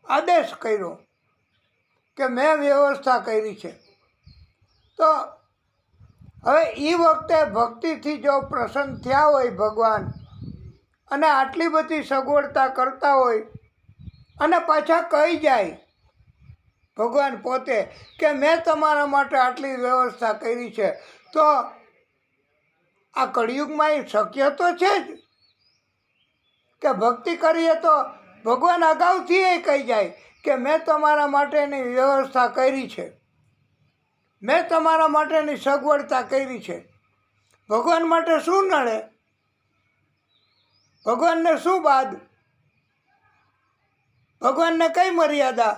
આદેશ કર્યો કે મેં વ્યવસ્થા કરી છે. તો હવે એ વખતે ભક્તિથી જો પ્રસન્ન થયા હોય ભગવાન, અને આટલી બધી સગવડતા કરતા હોય, અને પાછા કહી જાય ભગવાન પોતે કે મેં તમારા માટે આટલી વ્યવસ્થા કરી છે, તો આ કળિયુગમાં એ શક્ય તો છે જ કે ભક્તિ કરીએ તો ભગવાન અગાઉથી એ કહી જાય કે મેં તમારા માટેની વ્યવસ્થા કરી છે, મેં તમારા માટેની સગવડતા કરી છે. ભગવાન માટે શું નડે? ભગવાનને શું બાદ? ભગવાનને કઈ મર્યાદા?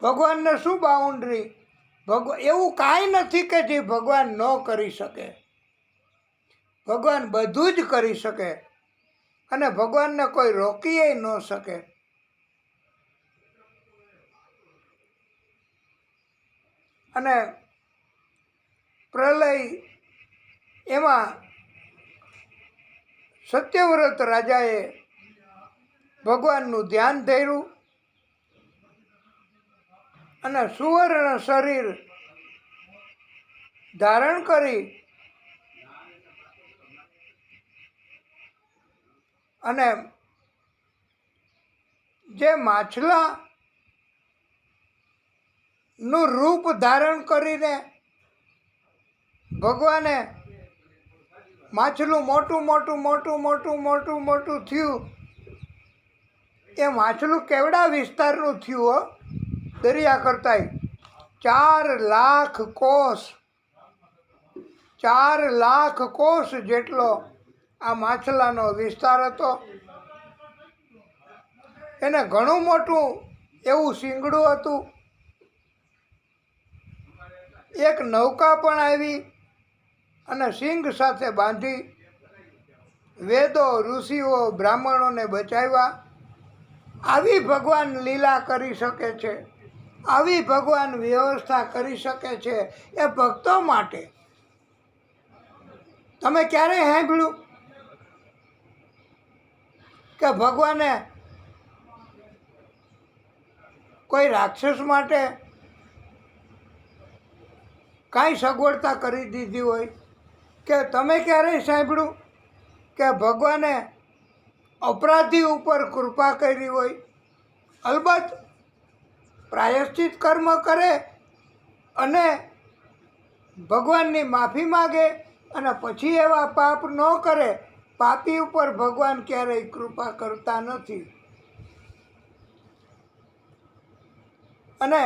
ભગવાનને શું બાઉન્ડ્રી? એવું કાંઈ નથી કે જે ભગવાન ન કરી શકે. ભગવાન બધું જ કરી શકે, અને ભગવાનને કોઈ રોકીએ ન શકે. અને પ્રલય એમાં સત્યવ્રત રાજાએ ભગવાનનું ધ્યાન ધર્યું અને સુવર્ણ શરીર ધારણ કરી અને જે માછલાનું રૂપ ધારણ કરીને ભગવાને માછલું મોટું મોટું મોટું મોટું મોટું મોટું થયું. એ માછલું કેવડા વિસ્તારનું થયું હો, દરિયા કરતાંય 4 લાખ કોષ, 4 લાખ કોષ જેટલો આ માછલાનો વિસ્તાર હતો. એને ઘણું મોટું એવું શીંગડું હતું. એક નૌકા પણ આવી અને સિંગ સાથે બાંધી વેદો, ઋષિઓ, બ્રાહ્મણોને બચાવ્યા. આવી ભગવાન લીલા કરી શકે છે, આવી ભગવાન વ્યવસ્થા કરી શકે છે એ ભક્તો માટે. તમે ક્યારેય સાંભળ્યું કે ભગવાને કોઈ રાક્ષસ માટે કાંઈ સગવડતા કરી દીધી હોય? કે તમે ક્યારેય સાંભળ્યું કે ભગવાને અપરાધી ઉપર કૃપા કરી હોય? અલબત્ત પ્રાયશ્ચિત કર્મ કરે અને ભગવાનની માફી માગે અને પછી એવા પાપ ન કરે, પાપી ઉપર ભગવાન ક્યારેય કૃપા કરતા નથી. અને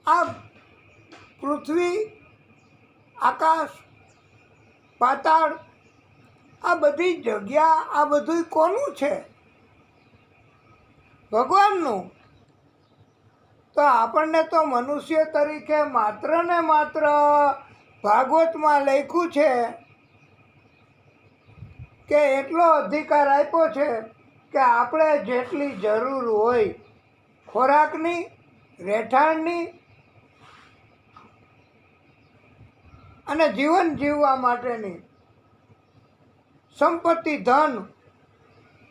આ પૃથ્વી, આકાશ, પાતાળ, આ બધી જગ્યા, આ બધું કોનું છે? ભગવાનનું. તો આપણને તો મનુષ્ય તરીકે માત્ર ને માત્ર ભાગવતમાં લખ્યું છે કે એટલો અધિકાર આપ્યો છે કે આપણે જેટલી જરૂર હોય ખોરાકની, રહેઠાણની અને જીવન જીવવા માટેની સંપત્તિ, ધન,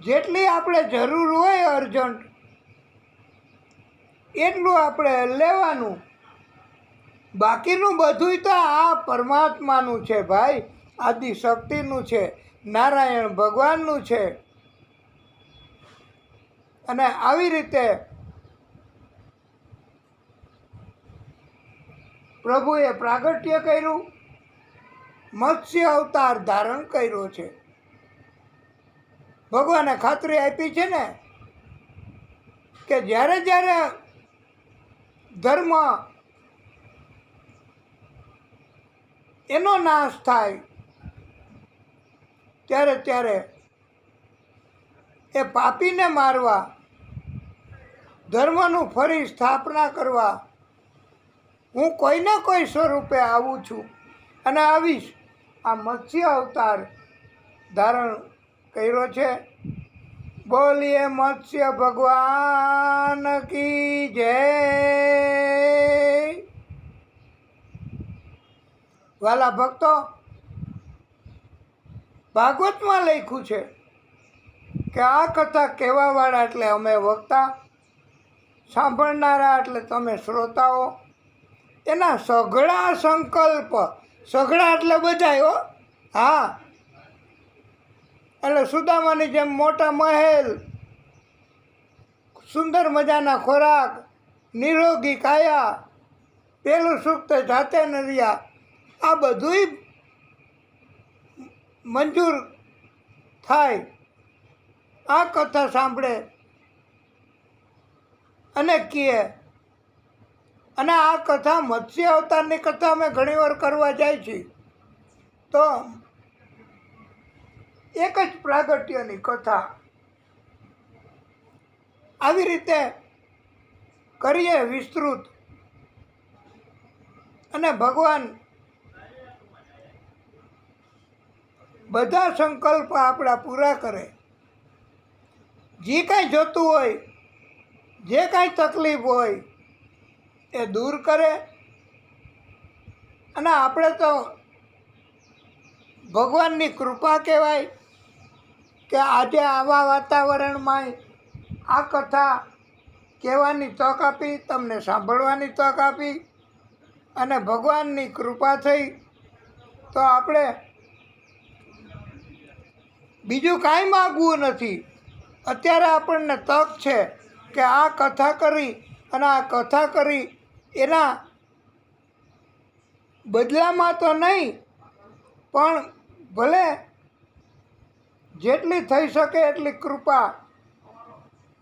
જેટલી આપણે જરૂર હોય અર્જન્ટ, એટલું આપણે લેવાનું. બાકીનું બધુંય તો આ પરમાત્માનું છે ભાઈ, આદિશક્તિનું છે, નારાયણ ભગવાનનું છે. અને આવી રીતે પ્રભુએ પ્રાગટ્ય કર્યું, મત્સ્ય અવતાર ધારણ કર્યો છે. ભગવાને ખાતરી આપી છે ને કે જ્યારે જ્યારે ધર્મ એનો નાશ થાય ત્યારે ત્યારે એ પાપીને મારવા, ધર્મનું ફરી સ્થાપના કરવા હું કોઈને કોઈ સ્વરૂપે આવું છું અને આવીશ. આ મત્સ્ય અવતાર ધારણ કર્યો છે. બોલીએ મત્સ્ય ભગવાન કી જય. વાલા ભક્તો, ભાગવતમાં લખ્યું છે કે આ કથા કહેવાવાળા એટલે અમે વક્તા, સાંભળનારા એટલે તમે શ્રોતાઓ. એના સઘળા સંકલ્પ, સઘળા એટલે બધાય હો, હા, એટલે સુદામાની જેમ મોટા મહેલ, સુંદર મજાના ખોરાક, નિરોગી કાયા, પેલું સુખ તો જાતે ન રહ્યા, આ બધુંય મંજૂર થાય આ કથા સાંભળે અને કહે. અને આ કથા મત્સ્ય અવતારની કથા અમે ઘણીવાર કરવા જાય છીએ તો એક જ પ્રાગટ્યની કથા આવી રીતે કરીએ વિસ્તૃત, અને ભગવાન બધા સંકલ્પ આપણા પૂરા કરે. જે કાંઈ જોતું હોય, જે કાંઈ તકલીફ હોય એ દૂર કરે. અને આપણે તો ભગવાનની કૃપા કહેવાય કે આજે આવા વાતાવરણમાં આ કથા કહેવાની તક આપી, તમને સાંભળવાની તક આપી, અને ભગવાનની કૃપા થઈ. તો આપણે બીજું કાંઈ માગવું નથી. અત્યારે આપણને તક છે કે આ કથા કરી, અને આ કથા કરી એના બદલામાં તો નહીં, પણ ભલે જેટલી થઈ શકે એટલી કૃપા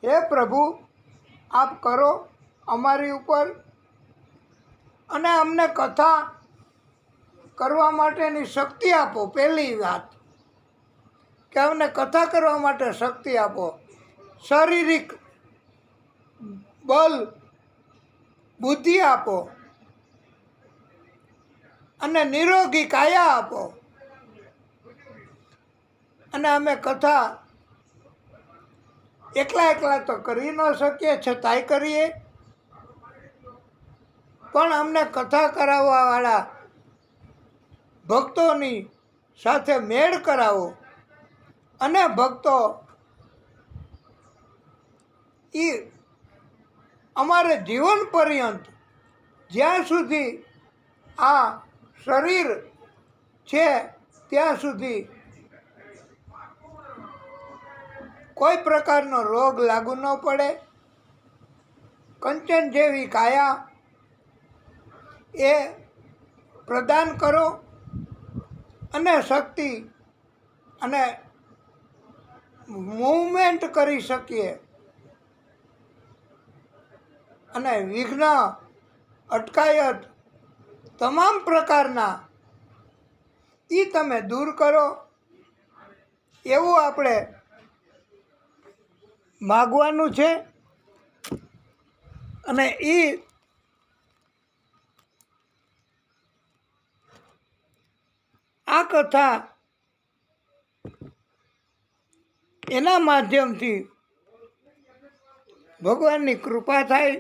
હે પ્રભુ આપ કરો અમારી ઉપર. અને અમને કથા કરવા માટેની શક્તિ આપો. પહેલી વાત કે અમને કથા કરવા માટે શક્તિ આપો, શારીરિક બલ, બુદ્ધિ આપો, અને નિરોગી કાયા આપો. અને અમે કથા એકલા એકલા તો કરી ન શકીએ, છતાંય કરીએ, પણ અમને કથા કરાવવાવાળા ભક્તોની સાથે મેળ કરાવો. અને ભક્તો એ અમારે જીવન પર્યંત જ્યાં સુધી આ શરીર છે ત્યાં સુધી કોઈ પ્રકારનો રોગ લાગુ ન પડે. કંચન જેવી કાયા એ પ્રદાન કરો, અને શક્તિ અને મૂવમેન્ટ કરી શકીએ, અને વિઘ્ન, અટકાયત તમામ પ્રકારના એ તમે દૂર કરો. એવું આપણે માગવાનું છે. અને એ આ કથા એના માધ્યમથી ભગવાનની કૃપા થાય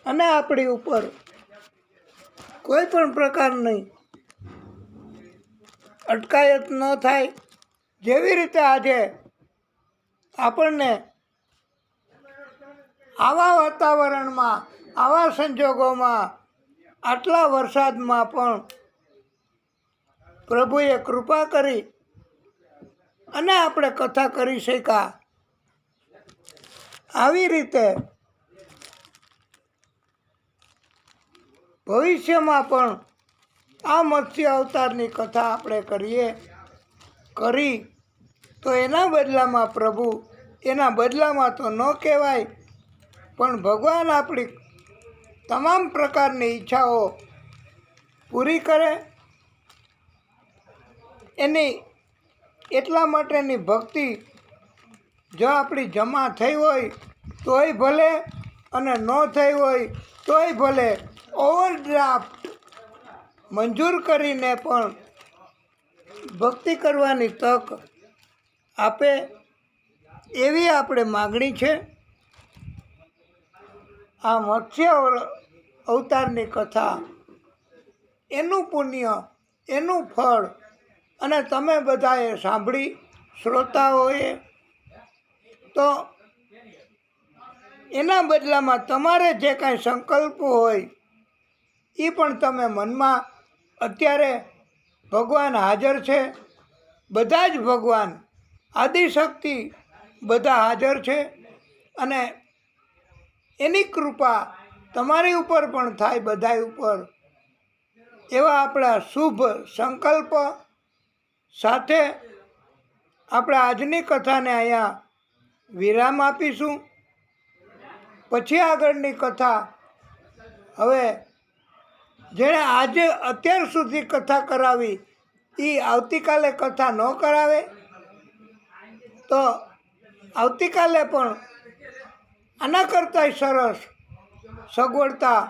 અને આપણી ઉપર કોઈ પણ પ્રકારની અટકાયત ન થાય. જેવી રીતે આજે આપણને આવા વાતાવરણમાં, આવા સંજોગોમાં, આટલા વરસાદમાં પણ પ્રભુએ કૃપા કરી અને આપણે કથા કરી શક્યા. આવી રીતે ભવિષ્યમાં પણ આ મત્સ્ય અવતારની કથા આપણે કરી તો એના બદલામાં પ્રભુ, એના બદલામાં તો ન કહેવાય, પણ ભગવાન આપણી તમામ પ્રકારની ઈચ્છાઓ પૂરી કરે. એની એટલા માટેની ભક્તિ જો આપણી જમા થઈ હોય તોય ભલે, અને ન થઈ હોય તોય ભલે, ઓવરડ્રાફ્ટ મંજૂર કરીને પણ ભક્તિ કરવાની તક આપે એવી આપણે માગણી છે. આ મત્સ્ય અવતારની કથા, એનું પુણ્ય, એનું ફળ, અને તમે બધાએ સાંભળી, શ્રોતાઓએ, તો એના બદલામાં તમારે જે કાંઈ સંકલ્પ હોય એ પણ તમે મનમાં, અત્યારે ભગવાન હાજર છે, બધા જ ભગવાન આદિશક્તિ બધા હાજર છે, અને એની કૃપા તમારી ઉપર પણ થાય, બધાય ઉપર. એવા આપણા શુભ સંકલ્પ સાથે આપણે આજની કથાને અહીંયા વિરામ આપીશું. પછી આગળની કથા, હવે જેણે આજે અત્યાર સુધી કથા કરાવી એ આવતીકાલે કથા ન કરાવે તો આવતીકાલે પણ આના કરતાંય સરસ સગવડતા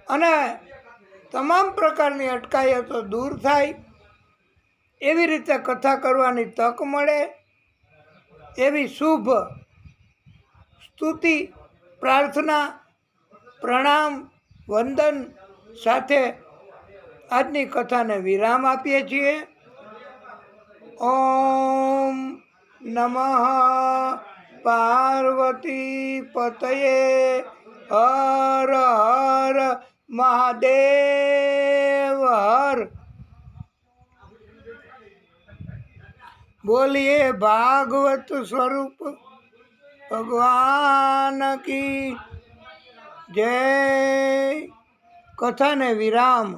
અને તમામ પ્રકારની અટકાયતો દૂર થાય એવી રીતે કથા કરવાની તક મળે, એવી શુભ સ્તુતિ, પ્રાર્થના, પ્રણામ, વંદન સાથે આજની કથાને વિરામ આપીએ છીએ. ઓમ નમઃ પાર્વતી પતયે હર હર મહાદેવ હર. બોલીએ ભાગવત સ્વરૂપ ભગવાન કી જય. કથાને વિરામ.